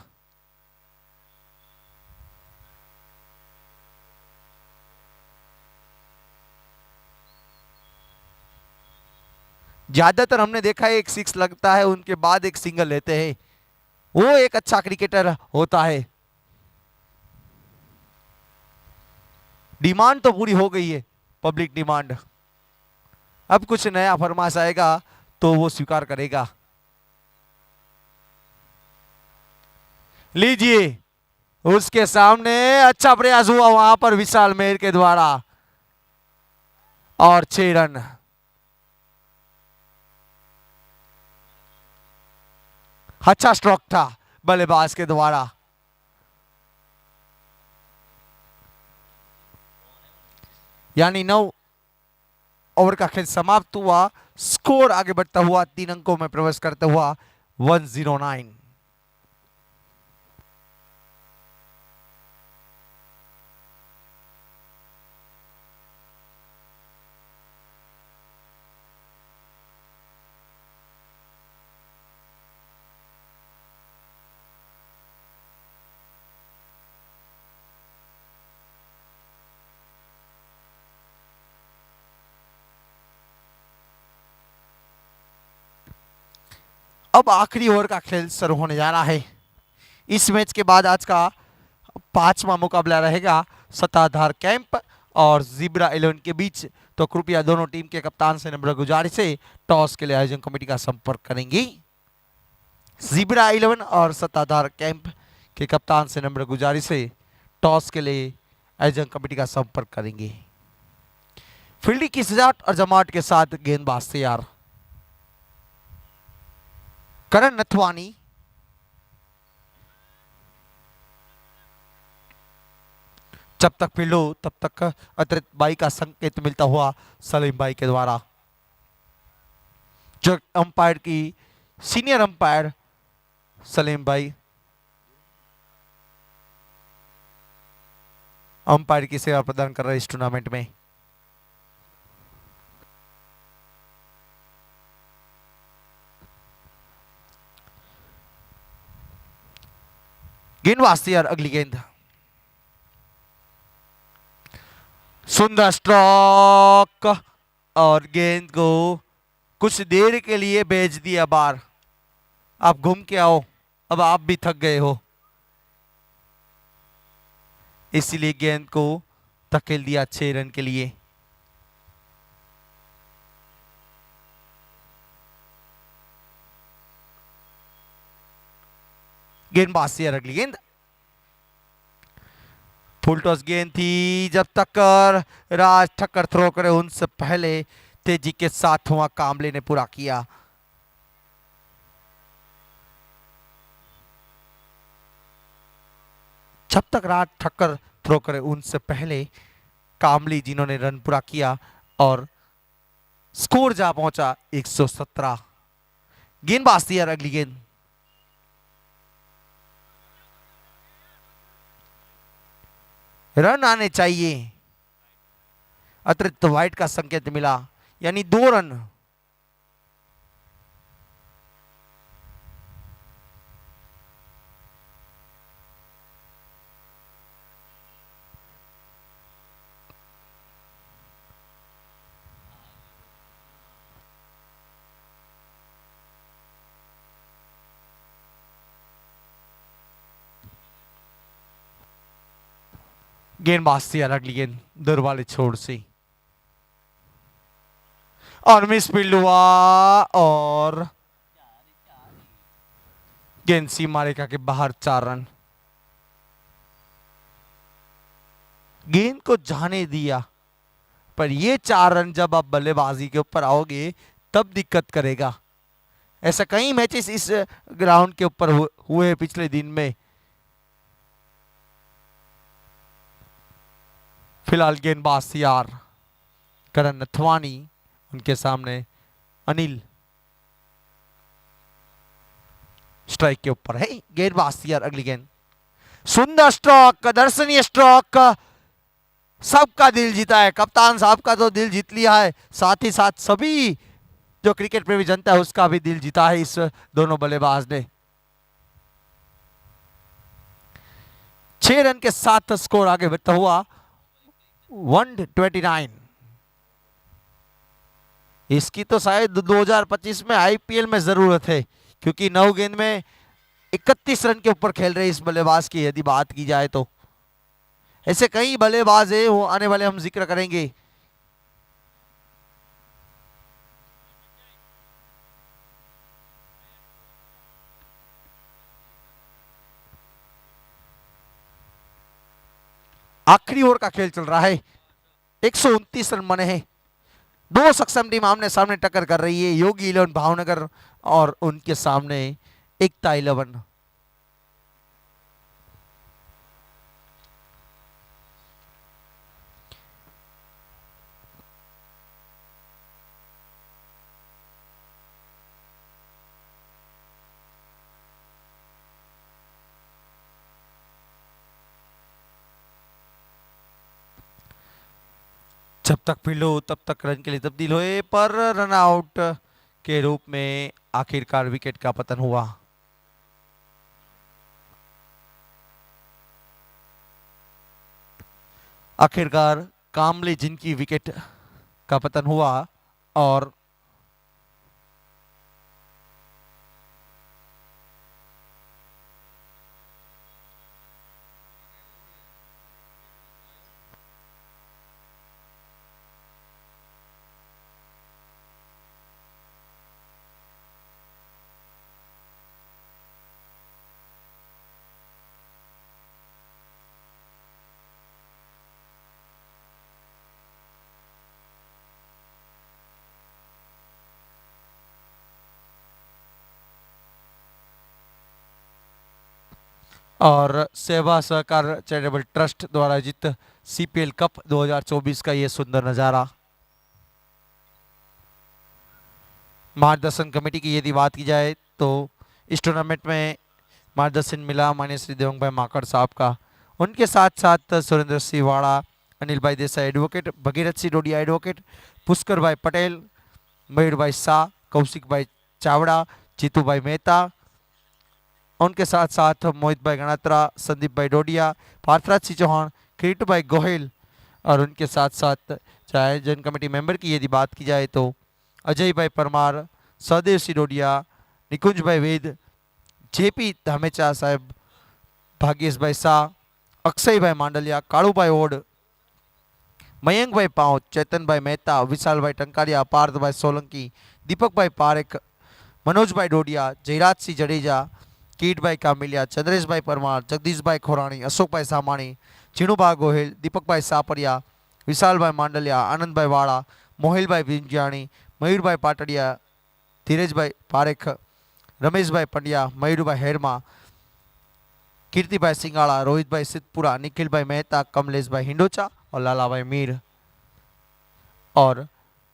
ज्यादातर हमने देखा है एक 6 लगता है, उनके बाद एक सिंगल लेते हैं, वो एक अच्छा क्रिकेटर होता है। डिमांड तो पूरी हो गई है, पब्लिक डिमांड। अब कुछ नया फरमाश आएगा तो वो स्वीकार करेगा। लीजिए, उसके सामने अच्छा प्रयास हुआ वहां पर विशाल मेहर के द्वारा, और 6 रन। अच्छा स्ट्रोक था बल्लेबाज के द्वारा। यानी 9 ओवर का खेल समाप्त हुआ, स्कोर आगे बढ़ता हुआ 3 अंकों में प्रवेश करता हुआ 109। अब आखिरी ओवर का खेल शुरू होने जा रहा है। इस मैच के बाद आज का 5वां मुकाबला रहेगा सत्ताधार कैंप और जिब्रा 11 के बीच। तो कृपया दोनों टीम के कप्तान से नम्र गुजारिश है, टॉस के लिए आयोजन कमेटी का संपर्क करेंगे। जिब्रा 11 और सत्ताधार कैंप के कप्तान से नम्र गुजारिश है, टॉस के लिए आयोजन कमेटी का संपर्क करेंगे। फील्डिंग की सजावट और जमावट के साथ गेंदबाज तैयार। करण नथवानी, जब तक फील्ड हो तब तक अतिरिक्त बाई का संकेत मिलता हुआ सलीम भाई के द्वारा। जो अंपायर की सीनियर अंपायर सलीम भाई अंपायर की सेवा प्रदान कर रहे इस टूर्नामेंट में। गेंदबाज तैयार, अगली गेंद। सुंदर स्ट्रोक और गेंद को कुछ देर के लिए भेज दिया बाहर। आप घूम के आओ, अब आप भी थक गए हो, इसीलिए गेंद को धकेल दिया 6 रन के लिए। गेंदबाज तैयार, अगली गेंद। फुल टॉस गेंद थी, जब तक राज ठक्कर थ्रो करे उनसे पहले तेजी के साथ हुआ कामले ने पूरा किया। जब तक राज ठक्कर थ्रो करे उनसे पहले कामली जिन्होंने रन पूरा किया और स्कोर जा पहुंचा 117। गेंदबाज तैयार, अगली गेंद। रन आने चाहिए, अतिरिक्त वाइड का संकेत मिला, यानी 2 रन। गेंदबाज तैयार, अगली गेंद दूर वाले छोर से और मिस फील्ड हुआ और गेंद सीमा रेखा के बाहर 4 रन। गेंद को जाने दिया, पर ये 4 रन जब आप बल्लेबाजी के ऊपर आओगे तब दिक्कत करेगा। ऐसा कई मैचेस इस ग्राउंड के ऊपर हुए पिछले दिन में। फिलहाल गेंदबाज तैयार, करण नथवानी, उनके सामने अनिल स्ट्राइक के ऊपर है। गेंदबाज तैयार, अगली गेंद। सुंदर स्ट्रोक, दर्शनीय स्ट्रोक, सबका दिल जीता है। कप्तान साहब का तो दिल जीत लिया है, साथ ही साथ सभी जो क्रिकेट प्रेमी जनता है उसका भी दिल जीता है इस दोनों बल्लेबाज ने। 6 रन के साथ स्कोर आगे बढ़ता हुआ 129। इसकी तो शायद 2025 में आईपीएल में जरूरत है, क्योंकि 9 गेंद में 31 रन के ऊपर खेल रहे इस बल्लेबाज की यदि बात की जाए तो। ऐसे कई बल्लेबाज है, वो आने वाले हम जिक्र करेंगे। आखिरी ओवर का खेल चल रहा है, 129 रन बने हैं। 2 सक्षम टीम आमने सामने टक्कर कर रही है, योगी 11 भावनगर और उनके सामने एकता 11। जब तक फील्ड हो तब तक रन के लिए तब्दील हुए, पर रन आउट के रूप में आखिरकार विकेट का पतन हुआ। आखिरकार कामले जिनकी विकेट का पतन हुआ और सेवा सहकार चैरिटेबल ट्रस्ट द्वारा आयोजित सीपीएल कप 2024 का ये सुंदर नजारा। मार्गदर्शन कमेटी की यदि बात की जाए तो इस टूर्नामेंट में मार्गदर्शन मिला माननीय श्री देवंग भाई माकड़ साहब का, उनके साथ साथ सुरेंद्र सिंह वाड़ा, अनिल भाई देसाई एडवोकेट, भगीरथ सिंह डोडिया एडवोकेट, पुष्कर भाई पटेल, मयूर भाई शाह, कौशिक भाई चावड़ा, जीतू भाई मेहता, उनके साथ साथ मोहित भाई गणात्रा, संदीप भाई डोडिया, पार्थराज सिंह चौहान, किरीट भाई गोहिल और उनके साथ साथ चाहे आयोजन कमेटी मेंबर की यदि बात की जाए तो अजय भाई परमार, सहदेव सिंह डोडिया, निकुंज भाई वेद, जेपी धामेचा साहेब, भाग्येश भाई शाह, अक्षय भाई मांडलिया, कालू भाई ओड, मयंक भाई पांव, चेतन भाई मेहता, विशाल भाई टंकारिया, पार्थ भाई सोलंकी, दीपक भाई पारेख, मनोज भाई डोडिया, जयराज सिंह जडेजा, कीट भाई कामिलिया, चंद्रेश भाई परमार, जगदीश भाई खोराणी, अशोक भाई सामाणी, चीणू भाई गोहिल, दीपक भाई सापरिया, विशाल भाई मांडलिया, आनंद भाई वाड़ा, मोहिल भाई विंजियाणी, मयूर भाई पाटड़िया, धीरज भाई पारेख, रमेश भाई पंड्या, मयूर भाई हेरमा, कीर्ति भाई सिंगाड़ा, रोहित भाई सिद्धपुरा, निखिल भाई मेहता, कमलेश भाई हिंडोचा और लाला भाई मीर। और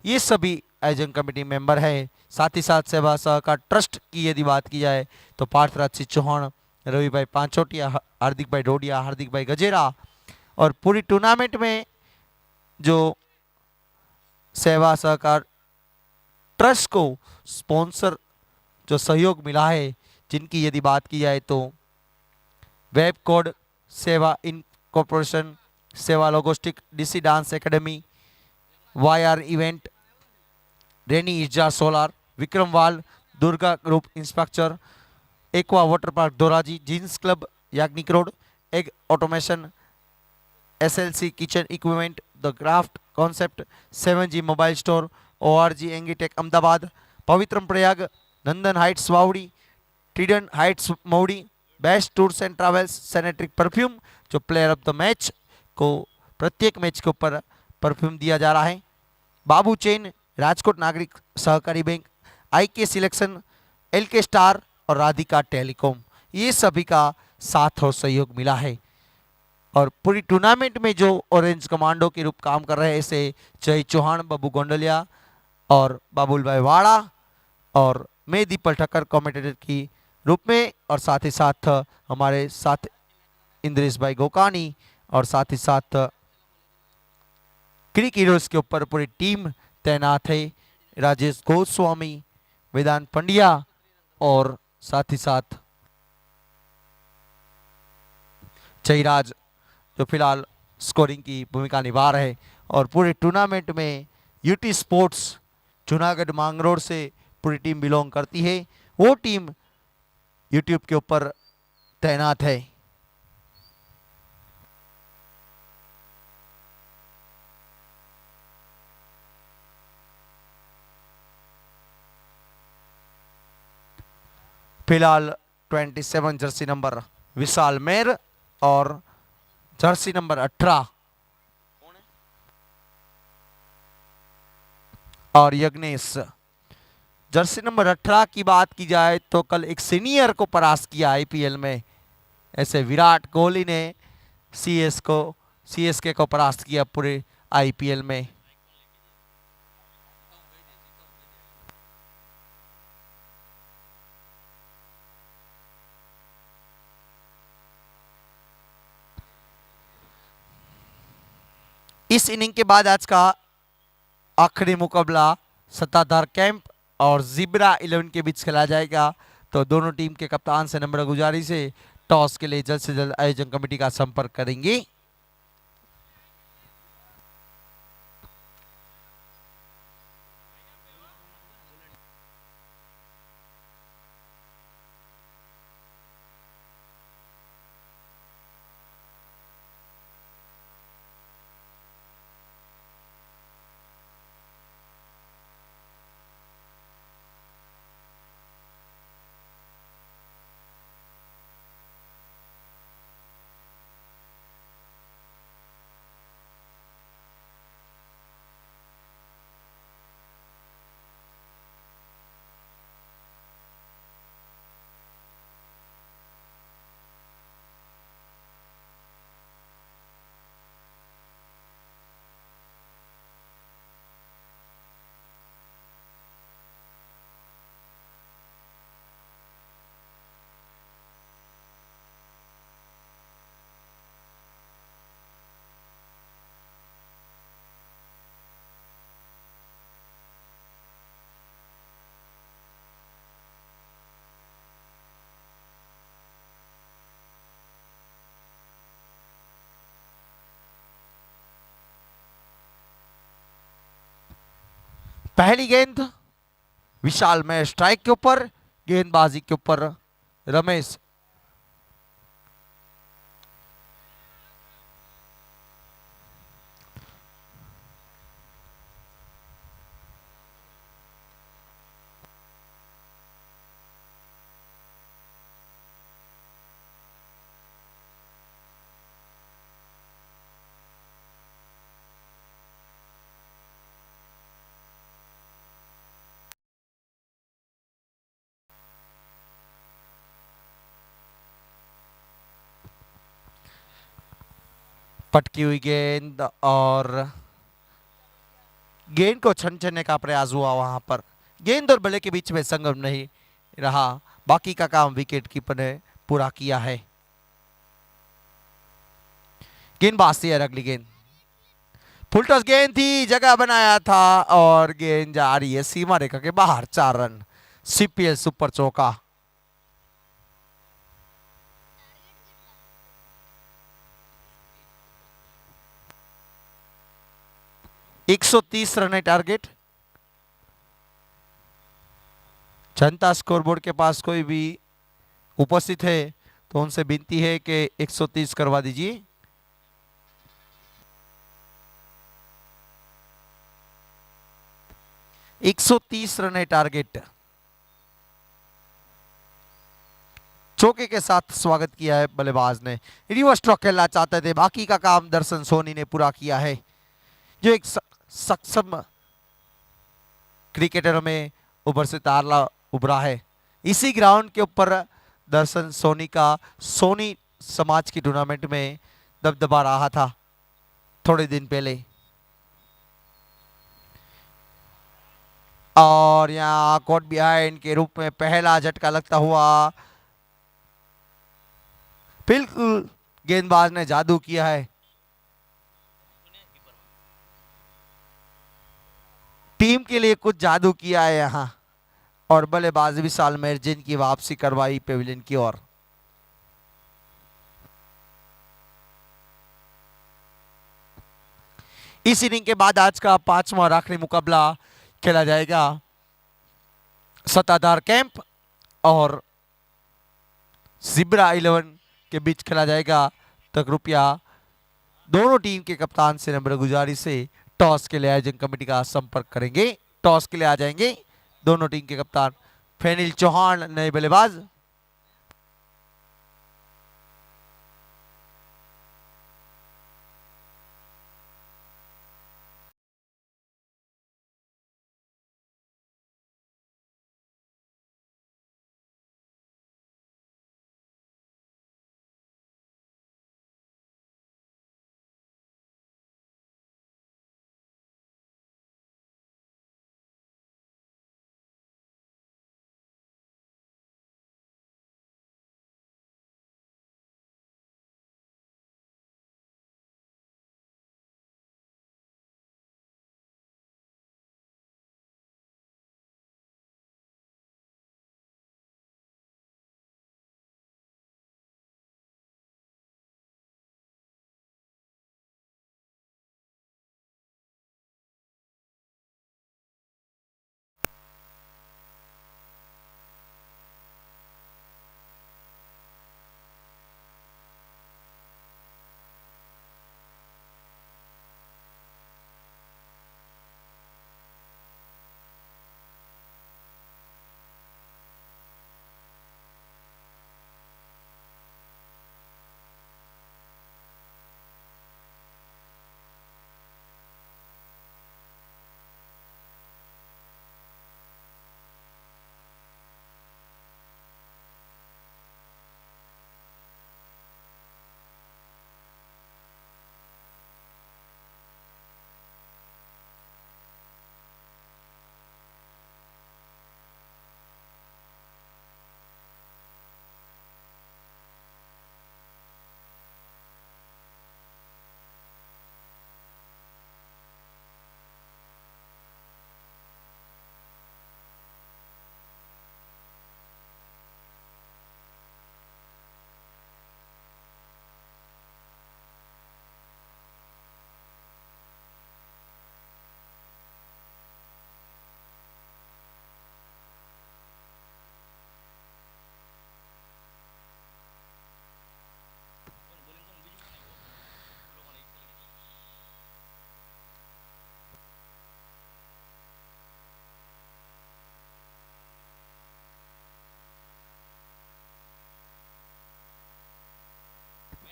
ये सभी आयोजन कमेटी मेंबर है। साथ ही साथ सेवा सहकार ट्रस्ट की यदि बात की जाए तो पार्थराज सिंह चौहान, रवि भाई पांचोटिया, हार्दिक भाई डोडिया, हार्दिक भाई गजेरा और पूरी टूर्नामेंट में जो सेवा सहकार ट्रस्ट को स्पॉन्सर जो सहयोग मिला है, जिनकी यदि बात की जाए तो web code, Seva incorporation, Seva logistic, DC dance academy, YR event, रेनी इजा सोलार, विक्रम वाल, दुर्गा ग्रुप इंस्पेक्चर, aqua water park Dhoraji, jeans club Yagnik road, एग automation, SLC kitchen equipment, the craft concept, 7G mobile store, ORG एंगीटेक अहमदाबाद, पवित्रम प्रयाग, नंदन हाइट्स वावड़ी, ट्रीडन heights Maudi, best tours and travels, sanitary perfume जो player of the match को प्रत्येक match के ऊपर perfume दिया जा रहा है, बाबू चेन, राजकोट नागरिक सहकारी bank, IK selection, LK star और राधिका टेलीकॉम, ये सभी का साथ और सहयोग मिला है। और पूरी टूर्नामेंट में जो ऑरेंज कमांडो के रूप काम कर रहे हैं ऐसे जय चौहान, बाबू गोंडलिया और बाबुल भाई वाड़ा और मैं दीपल ठक्कर कमेंटेटर की रूप में, और साथ ही साथ हमारे साथ इंद्रेश भाई गोकानी और साथ ही साथ क्रिक हीरोज के ऊपर पूरी टीम तैनात है, राजेश गोस्वामी, वेदांत पंड्या और साथ ही साथ जयराज जो फिलहाल स्कोरिंग की भूमिका निभा रहे। और पूरे टूर्नामेंट में यूटी स्पोर्ट्स जूनागढ़ मांगरोड से पूरी टीम बिलोंग करती है, वो टीम यूट्यूब के ऊपर तैनात है। फिलहाल 27 जर्सी नंबर विशाल मेर और जर्सी नंबर 18 और यज्ञेश। जर्सी नंबर 18 की बात की जाए तो कल एक सीनियर को परास्त किया IPL में, ऐसे विराट कोहली ने CSK को परास्त किया पूरे IPL में। इस इनिंग के बाद आज का आखिरी मुकाबला सत्ताधार कैंप और जिब्रा 11 के बीच खेला जाएगा। तो दोनों टीम के कप्तान से नम्र गुजारिश है टॉस के लिए जल्द से जल्द आयोजन कमेटी का संपर्क करेंगे। पहली गेंद विशाल में स्ट्राइक के ऊपर, गेंदबाजी के ऊपर रमेश। पटकी हुई गेंद और गेंद को छनछनने का प्रयास हुआ वहां पर। गेंद और बल्ले के बीच में संगम नहीं रहा, बाकी का काम विकेट कीपर ने पूरा किया है। गेंदबाज तैयार, अगली गेंद फुल टॉस गेंद थी, जगह बनाया था और गेंद जा रही है सीमा रेखा के बाहर। 4 रन, सीपीएल सुपर चौका। एक 130 रन है टारगेट। जनता स्कोरबोर्ड के पास कोई भी उपस्थित है तो उनसे विनती है कि 130 करवा दीजिए। एक 130 रन है टारगेट। चौके के साथ स्वागत किया है बल्लेबाज ने। रिवर्स स्ट्रोक खेलना चाहते थे, बाकी का काम दर्शन सोनी ने पूरा किया है, जो एक सक्षम क्रिकेटर में उभर से तारला उभरा है। इसी ग्राउंड के ऊपर दर्शन सोनी का सोनी समाज की टूर्नामेंट में दबदबा रहा था थोड़े दिन पहले। और यहाँ कॉट बिहाइंड के रूप में पहला झटका लगता हुआ, बिल्कुल गेंदबाज ने जादू किया है। टीम के लिए कुछ जादू किया है यहां और बल्लेबाज विशाल मेहरजिन की वापसी करवाई पेविलियन की ओर। इस इनिंग के बाद आज का 5वां और आखिरी मुकाबला खेला जाएगा सत्ताधार कैंप और जिब्रा 11 के बीच खेला जाएगा। तो कृपया दोनों टीम के कप्तान से नम्र गुजारिश से टॉस के लिए आयोजन कमेटी का संपर्क करेंगे। टॉस के लिए आ जाएंगे दोनों टीम के कप्तान। फेनिल चौहान नए बल्लेबाज,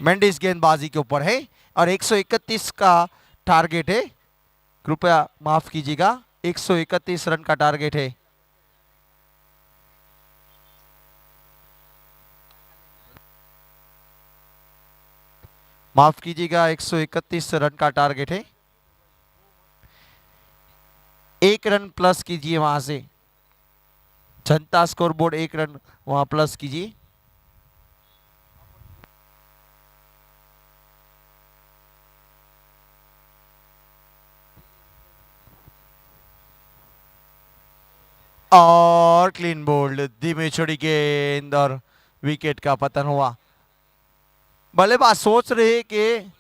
मेंडिस गेंदबाजी के ऊपर है और 131 का टारगेट है। कृपया माफ कीजिएगा, 131 रन का टारगेट है। माफ कीजिएगा, 131 रन का टारगेट है। 1 रन प्लस कीजिए वहां से, जनता स्कोरबोर्ड 1 रन वहां प्लस कीजिए। और क्लीन बोल्ड, धीमे छोड़ी गेंद और विकेट का पतन हुआ। बल्लेबाज सोच रहे कि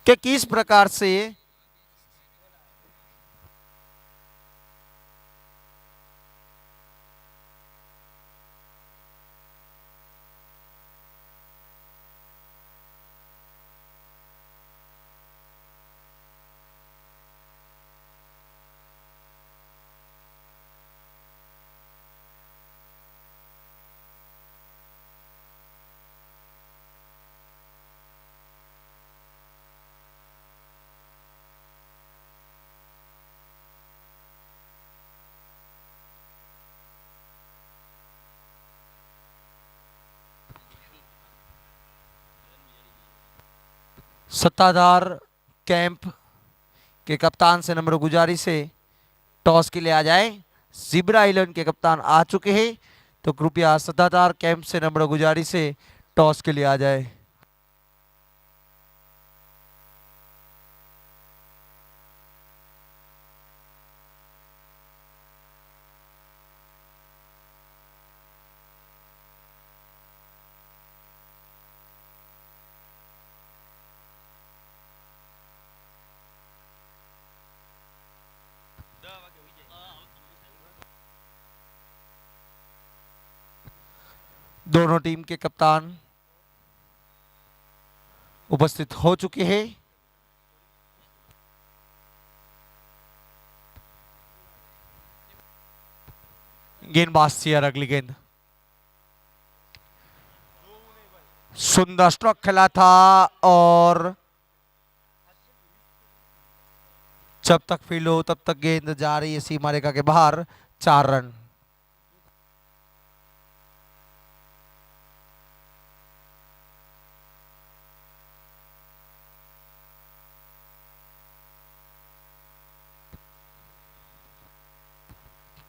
किस प्रकार से सत्ताधार कैंप के कप्तान से नम्र गुजारिश है टॉस के लिए आ जाए। जिब्रा आइलैंड के कप्तान आ चुके हैं, तो कृपया सत्ताधार कैंप से नम्र गुजारिश है टॉस के लिए आ जाए। दोनों टीम के कप्तान उपस्थित हो चुके हैं। गेंदबाज शेयर अगली गेंद, सुंदर स्ट्रोक खेला था और जब तक फील्ड हो तब तक गेंद जा रही है सीमा रेखा के बाहर। 4 रन।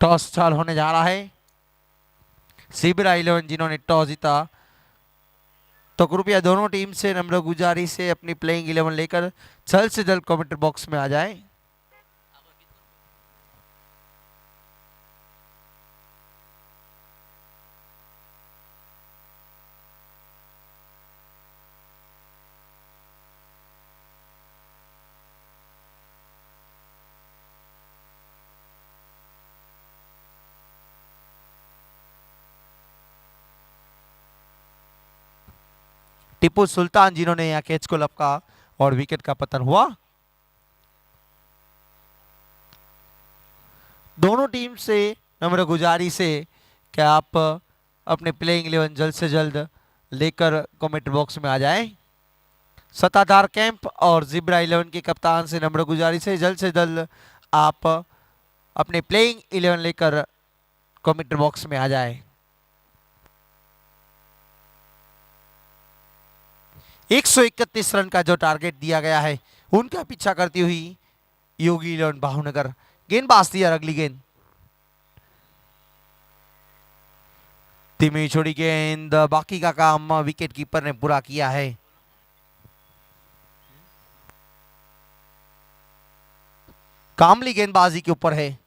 टॉस चाल होने जा रहा है। सिबरा 11 जिन्होंने टॉस जीता, तो कृपया दोनों टीम से नम्र गुजारिश से अपनी प्लेइंग 11 लेकर जल्द से जल्द कमेंट बॉक्स में आ जाए। टीपू सुल्तान जिन्होंने यहाँ कैच को लपका और विकेट का पतन हुआ। दोनों टीम से नम्र गुजारिश है कि आप अपने प्लेइंग 11 जल्द से जल्द लेकर कमेंट बॉक्स में आ जाएं। सत्ताधार कैंप और जिब्रा 11 के कप्तान से नम्र गुजारिश है जल्द से जल्द आप अपने प्लेइंग 11 लेकर कमेंट बॉक्स में आ जाएं। 131 रन का जो टारगेट दिया गया है उनका पीछा करती हुई योगी 11 भावनगर। गेंदबाज दिया अगली गेंद, धीमी छोड़ी गेंद, बाकी का काम विकेट कीपर ने पूरा किया है। कामली गेंदबाजी के ऊपर है।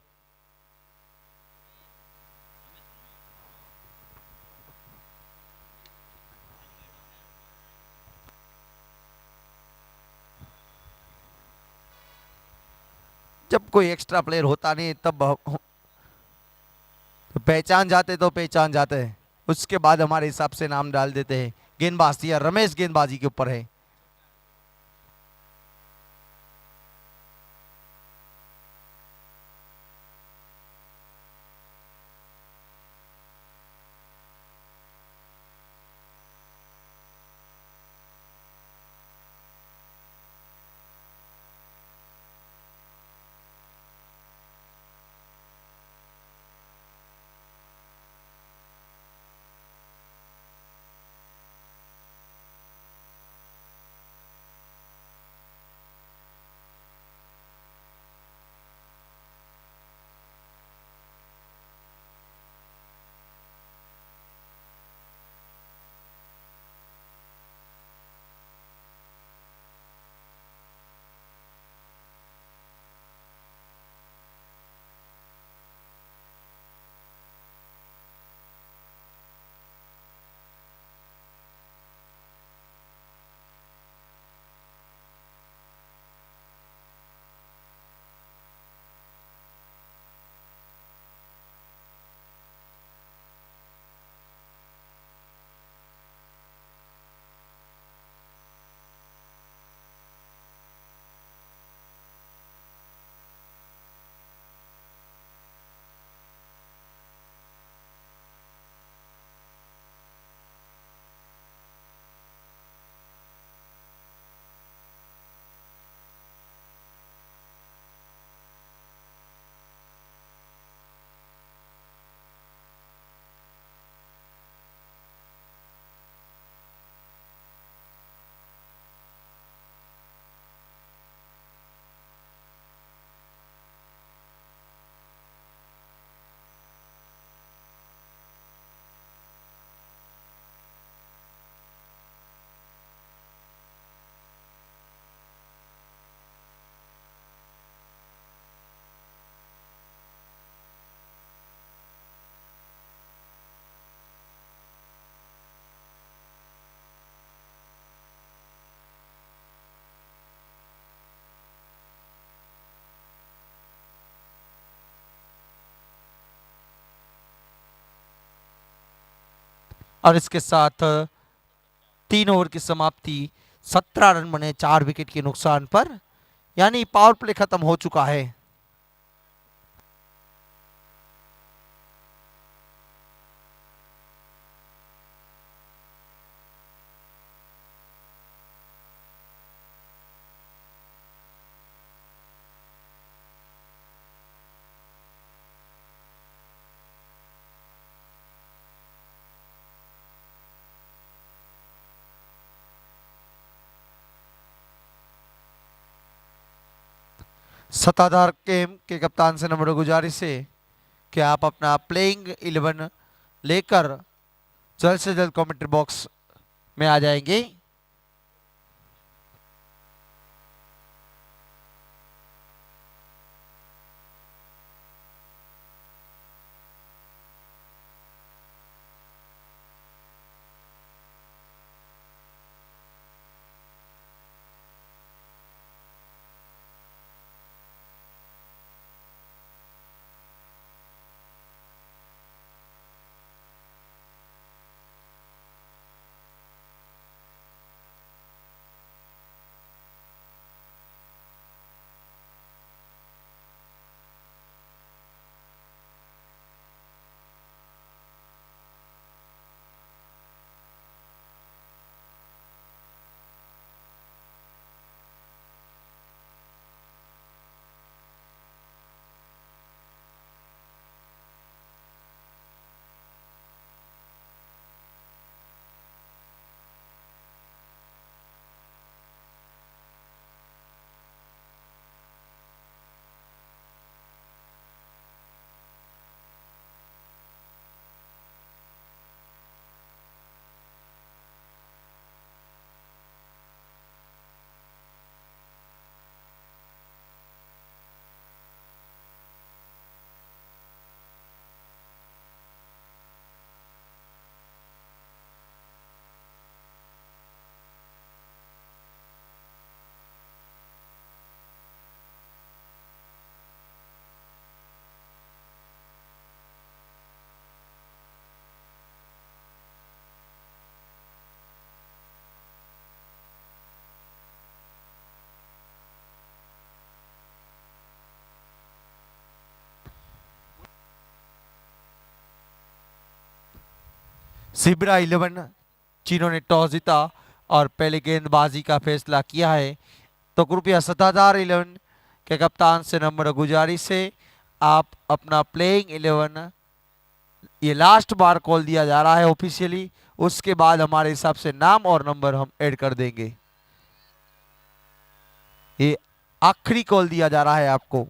जब कोई एक्स्ट्रा प्लेयर होता नहीं तब पहचान जाते तो पहचान जाते हैं, उसके बाद हमारे हिसाब से नाम डाल देते हैं। गेंदबाज दिया रमेश गेंदबाजी के ऊपर है। और इसके साथ 3 ओवर की समाप्ति, 17 रन बने 4 विकेट के नुकसान पर, यानी पावर प्ले खत्म हो चुका है। सत्ताधार टीम के कप्तान से नम्र गुजारिश है कि आप अपना प्लेइंग 11 लेकर जल्द से जल्द कमेंट्री बॉक्स में आ जाएंगे। सिबरा 11 जिन्होंने टॉस जीता और पहले गेंदबाजी का फैसला किया है, तो कृपया सत्ताधार 11 के कप्तान से नम्र गुजारिश है आप अपना प्लेइंग 11, ये लास्ट बार कॉल दिया जा रहा है ऑफिशियली, उसके बाद हमारे हिसाब से नाम और नंबर हम ऐड कर देंगे। ये आखिरी कॉल दिया जा रहा है आपको।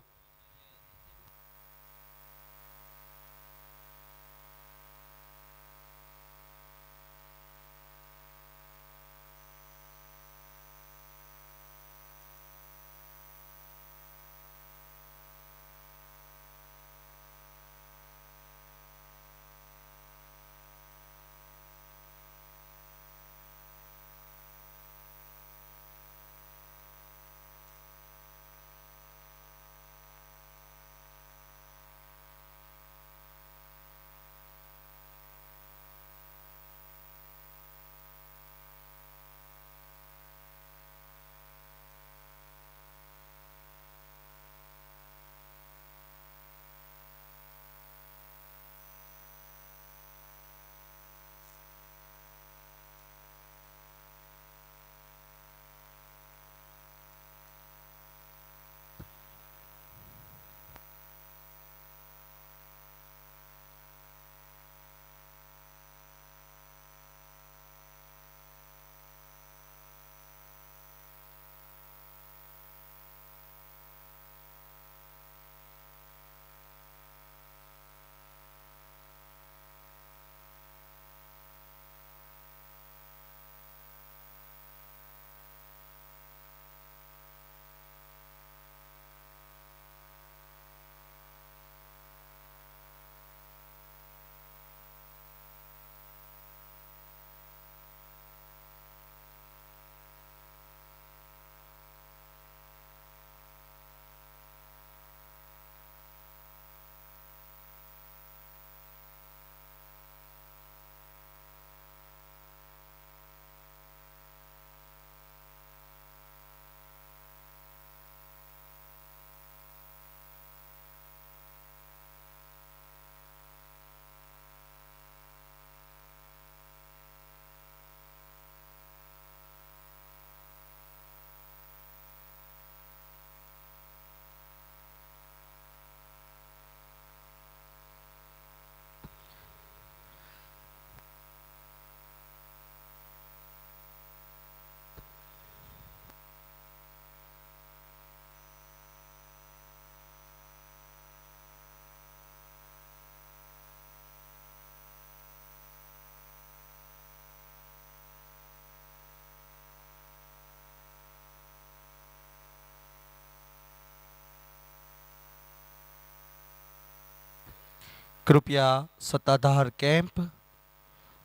कृपया सत्ताधार कैंप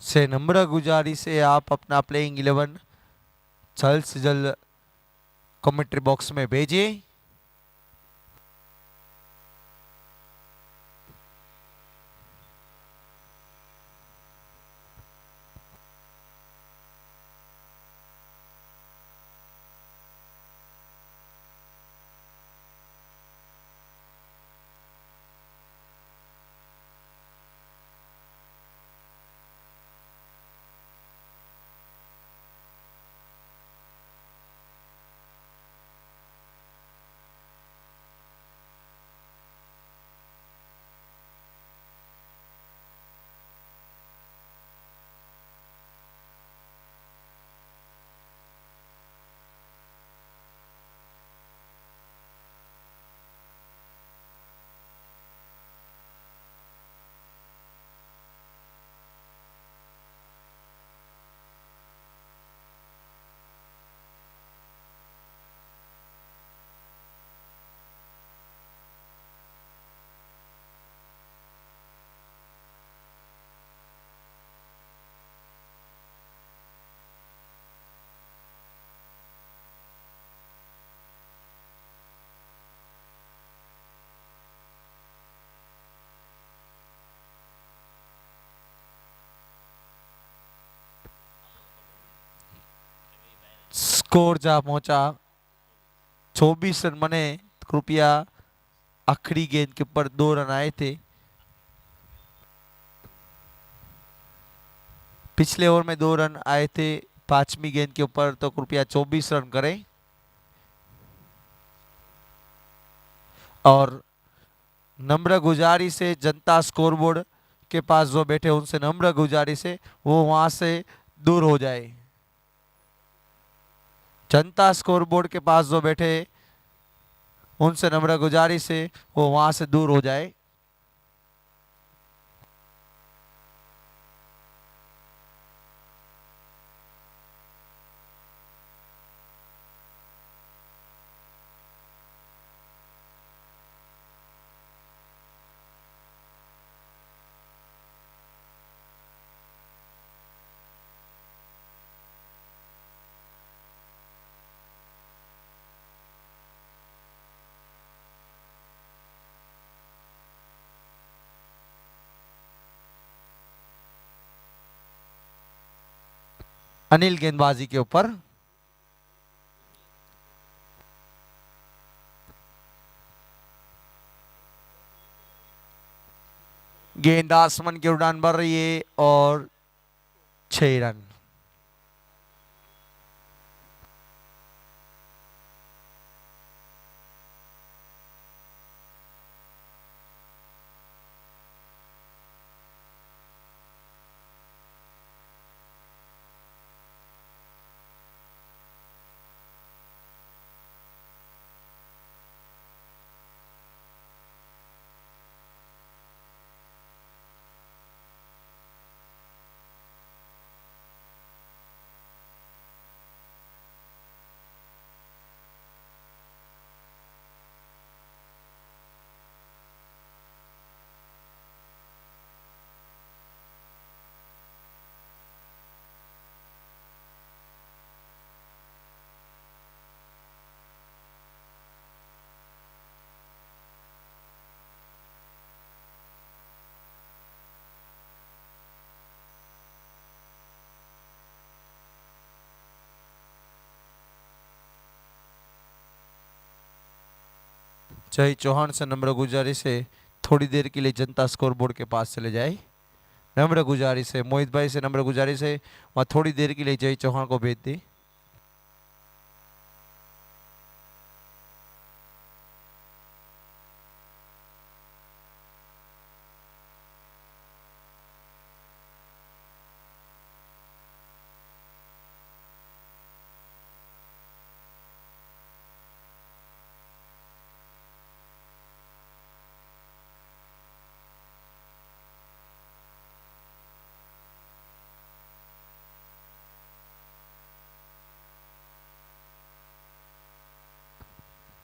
से नम्र गुजारिश है आप अपना प्लेइंग 11 जल्द से जल्द कमेंट्री बॉक्स में भेजिए। स्कोर जा पहुंचा 24 रन बने। कृपया आखिरी गेंद के ऊपर 2 रन आए थे। पिछले ओवर में 2 रन आए थे 5वीं गेंद के ऊपर, तो कृपया 24 रन करें। और नम्र गुजारिश है जनता स्कोरबोर्ड के पास जो बैठे उनसे नम्र गुजारिश है वो वहां से दूर हो जाए। जनता स्कोरबोर्ड के पास जो बैठे उनसे नम्र गुजारिश है वो वहां से दूर हो जाए। अनिल गेंदबाजी के ऊपर। गेंद आसमान की उड़ान भर रही है और 6 रन। जय चौहान से नम्र गुजारिश है थोड़ी देर के लिए जनता स्कोर बोर्ड के पास चले जाए। नम्र गुजारिश है मोहित भाई से नम्र गुजारिश है वहाँ थोड़ी देर के लिए जय चौहान को भेज दी।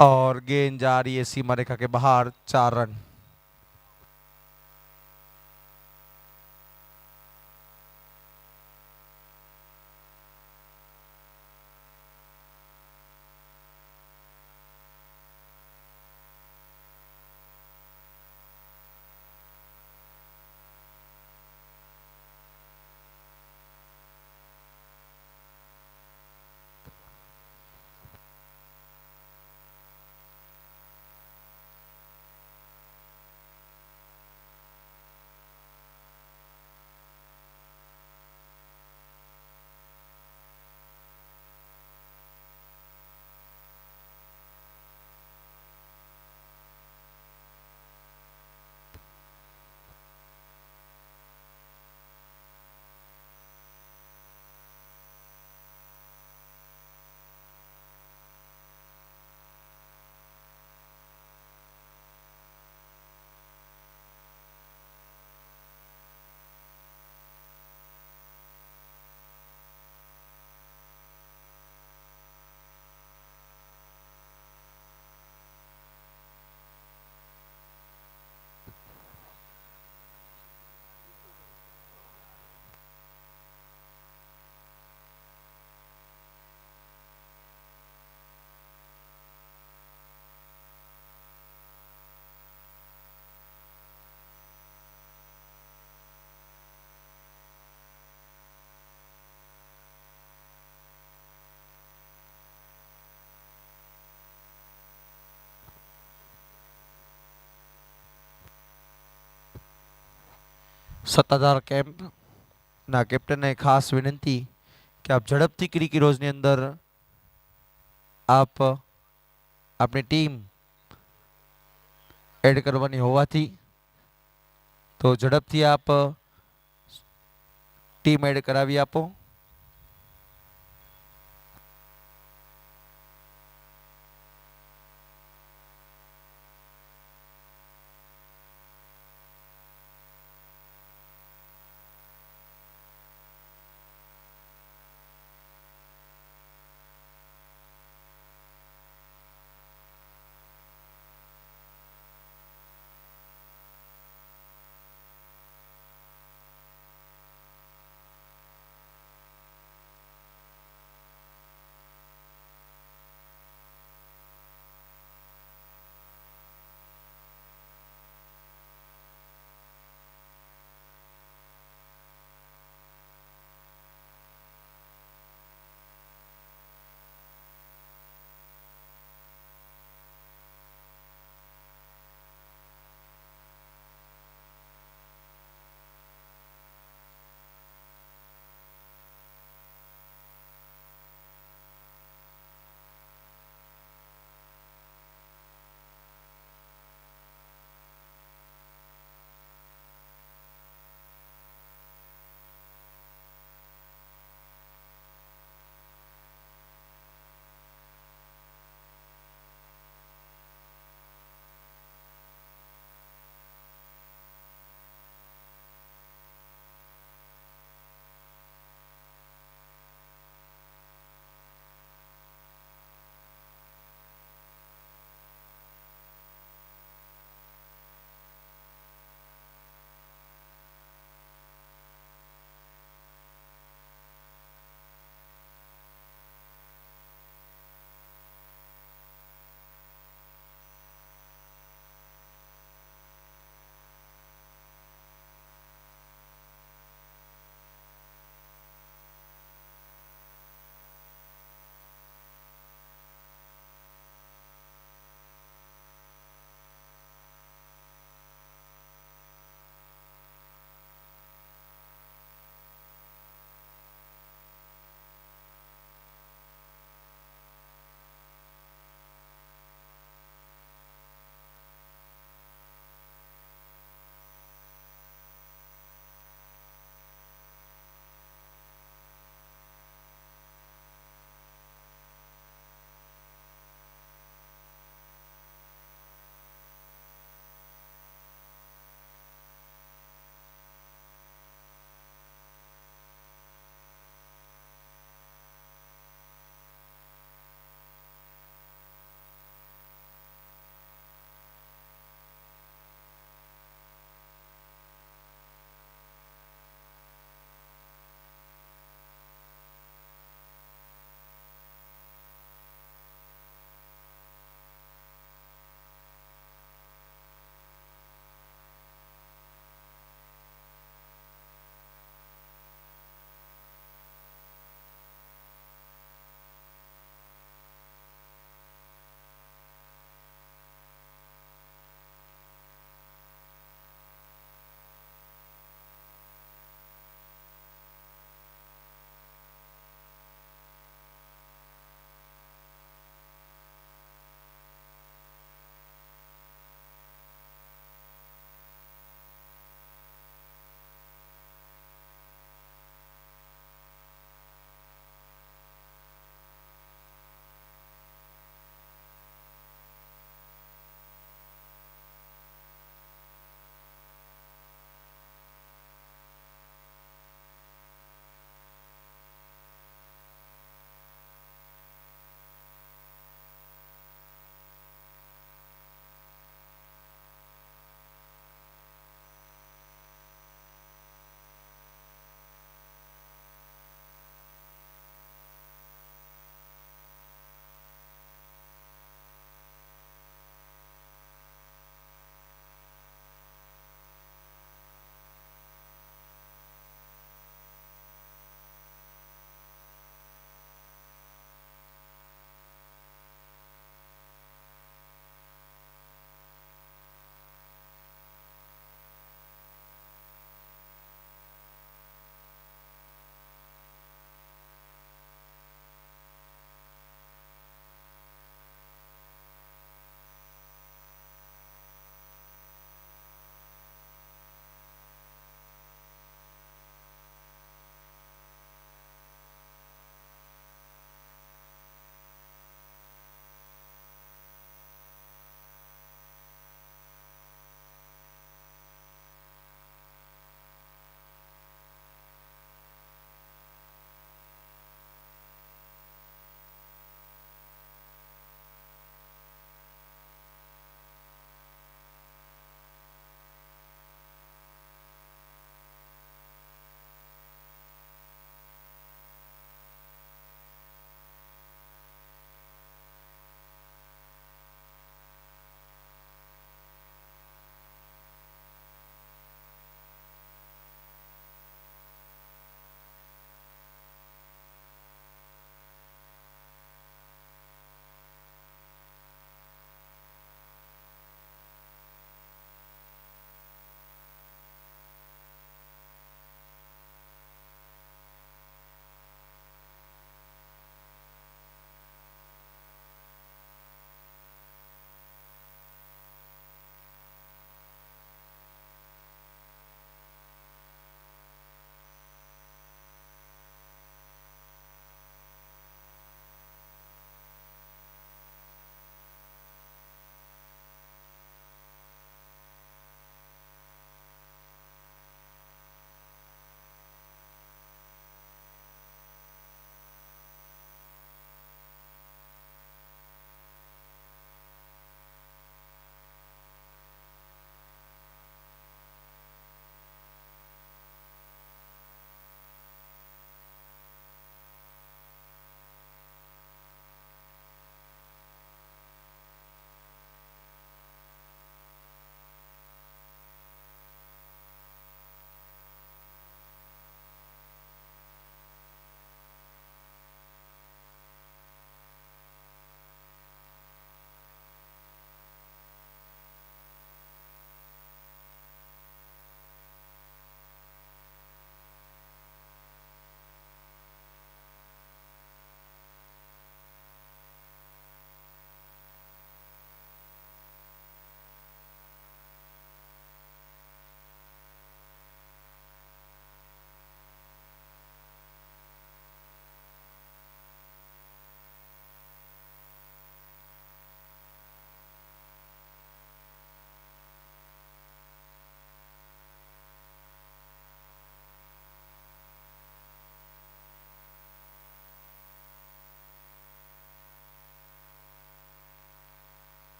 और गेंद जा रही है सीमा रेखा के बाहर 4 रन। સત્તાધાર કેમ્પના કેપ્ટનને ખાસ વિનંતી કે આપ ઝડપથી ક્રિકી રોઝની અંદર આપ આપણી ટીમ એડ કરવાની હોવાથી તો ઝડપથી આપ ટીમ એડ કરાવી આપો.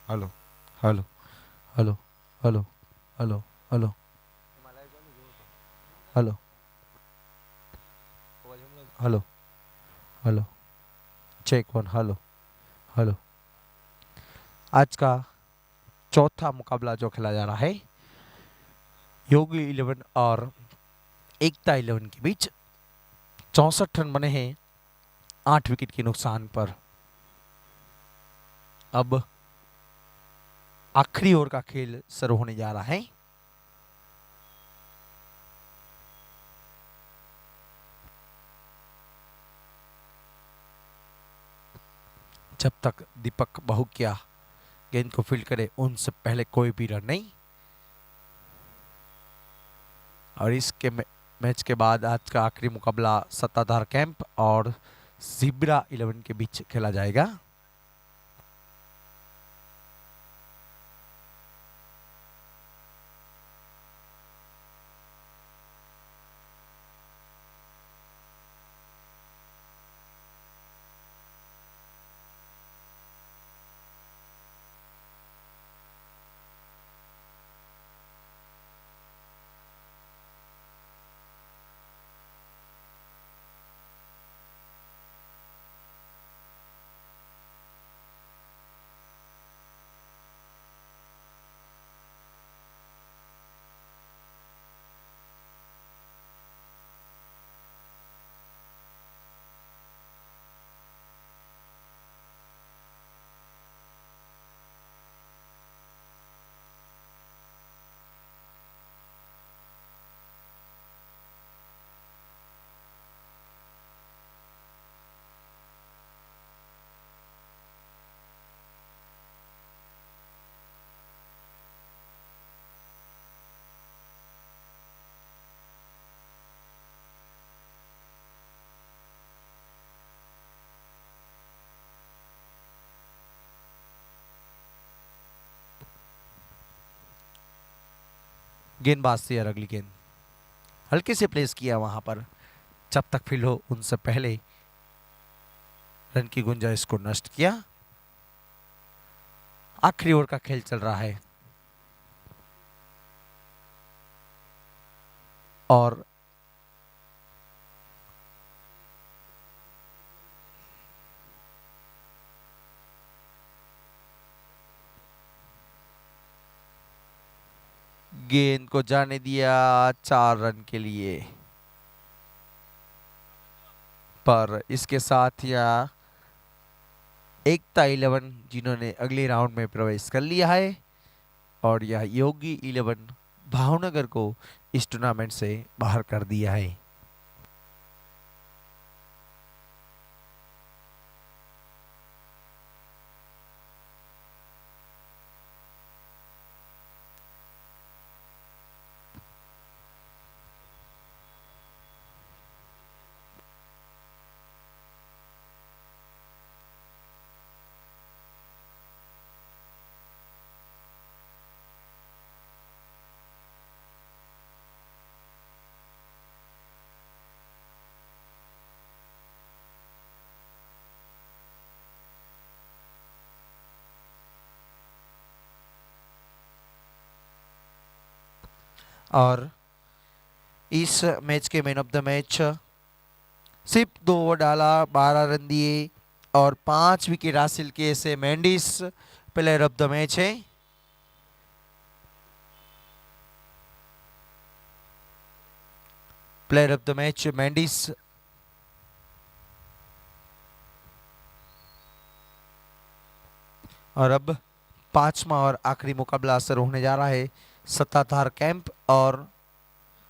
Hello hello hello hello hello hello hello hello hello check one hello hello. आज का चौथा मुकाबला जो खेला जा रहा है योगी 11 और एकता 11 के बीच 64 रन बने हैं 8 विकेट के नुकसान पर। अब आखिरी ओवर का खेल शुरू होने जा रहा है। जब तक दीपक बहुकिया गेंद को फील्ड करे उनसे पहले कोई भी रन नहीं। और इसके मैच के बाद आज का आखिरी मुकाबला सत्ताधार कैंप और जिब्रा 11 के बीच खेला जाएगा। गेंदबाज से यार अगली गेंद हल्के से प्लेस किया वहां पर। जब तक फील्ड हो उनसे पहले रन की गुंजाइश को नष्ट किया। आखिरी ओवर का खेल चल रहा है और गेंद को जाने दिया 4 रन के लिए। पर इसके साथ या एकता 11 जिन्होंने अगले राउंड में प्रवेश कर लिया है और यह योगी 11 भावनगर को इस टूर्नामेंट से बाहर कर दिया है। और इस मैच के मैन ऑफ द मैच सिर्फ 2 ओवर डाला 12 रन दिए और 5 विकेट हासिल किए से Mendis player of the match है। Player of the match Mendis. और अब 5वां और आखिरी मुकाबला असर होने जा रहा है सत्ताधार कैंप और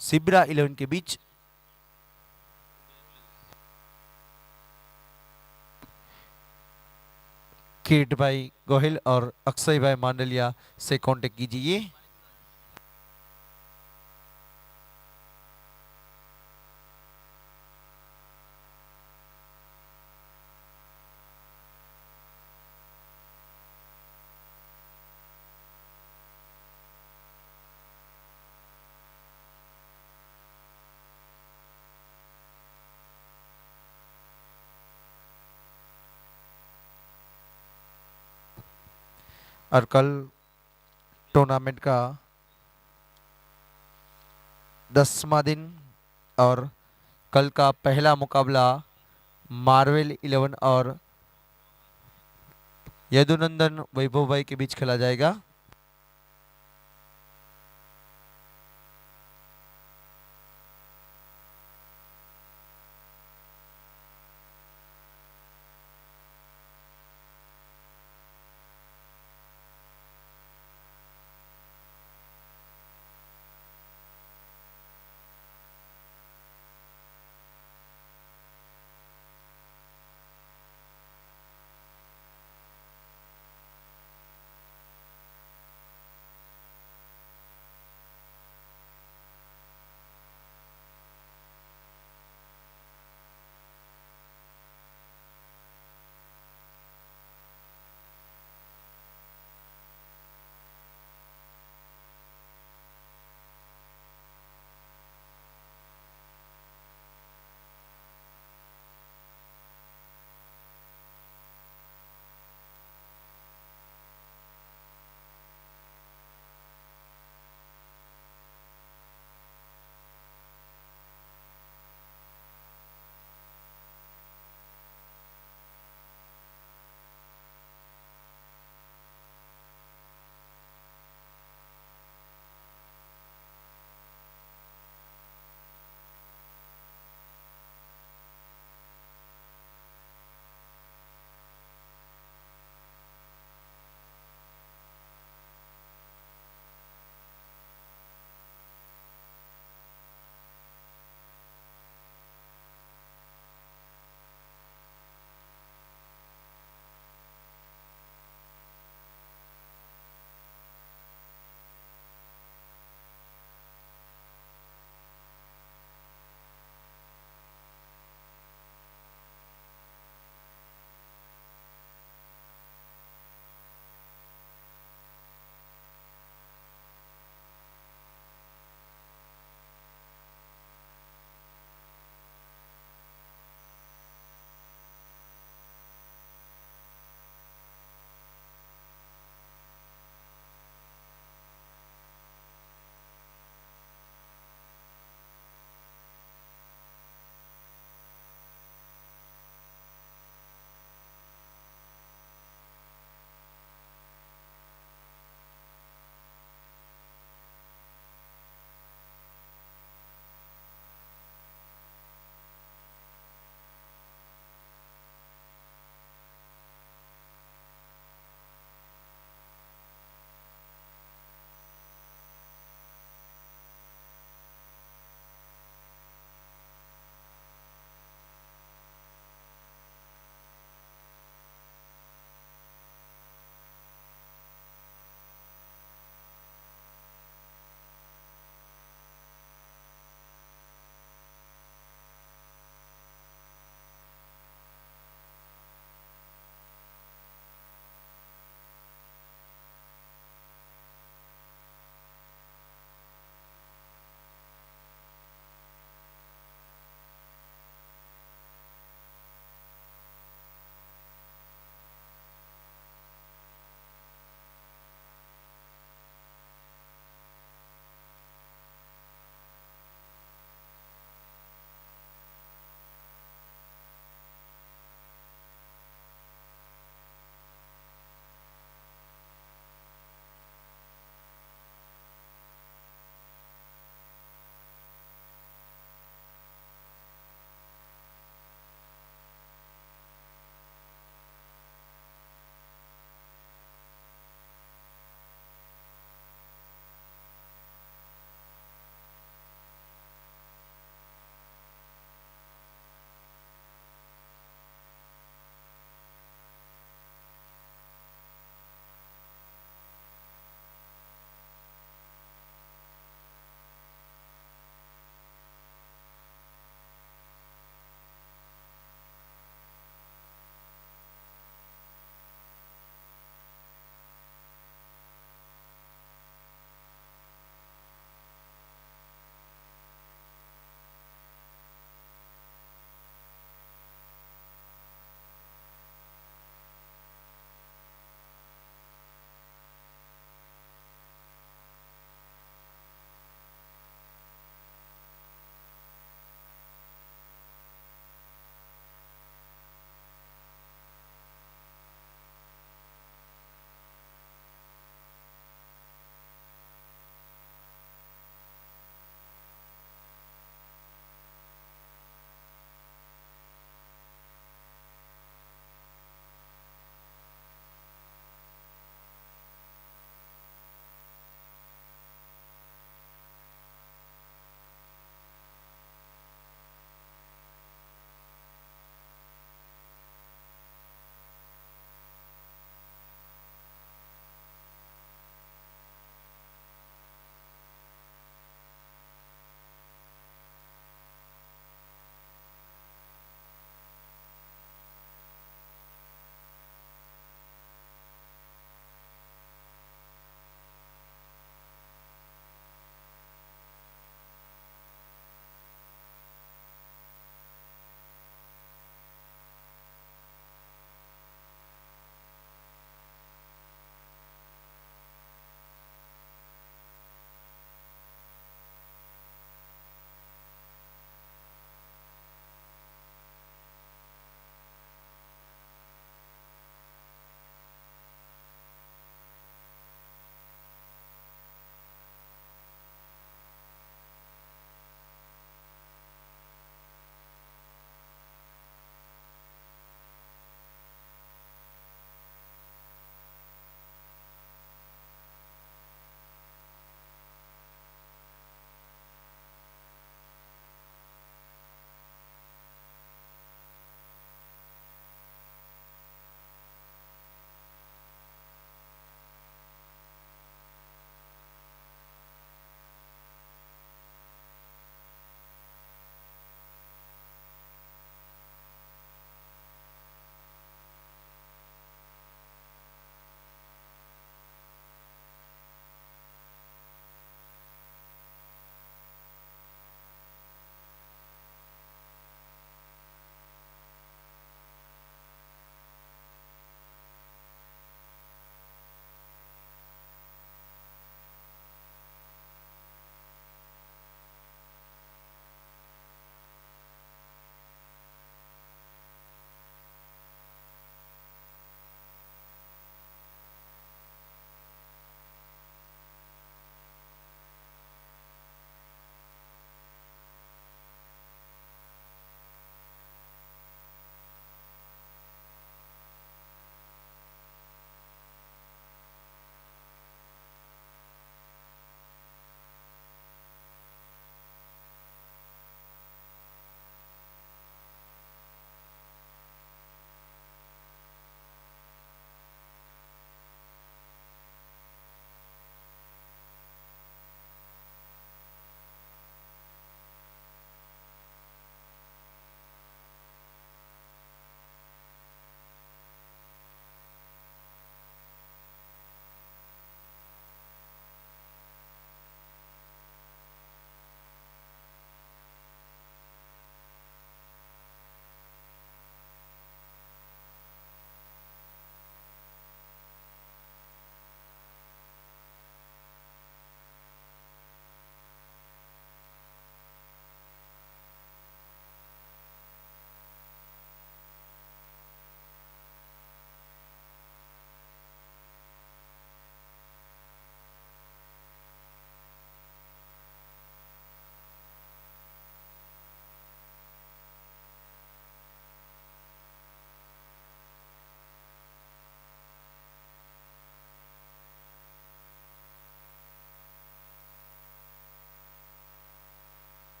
सिब्रा 11 के बीच। किट भाई गोहिल और अक्षय भाई मांडलिया से कांटेक्ट कीजिए। और कल टूर्नामेंट का 10वां दिन और कल का पहला मुकाबला मार्वेल 11 और यदुनंदन वैभव भाई के बीच खेला जाएगा।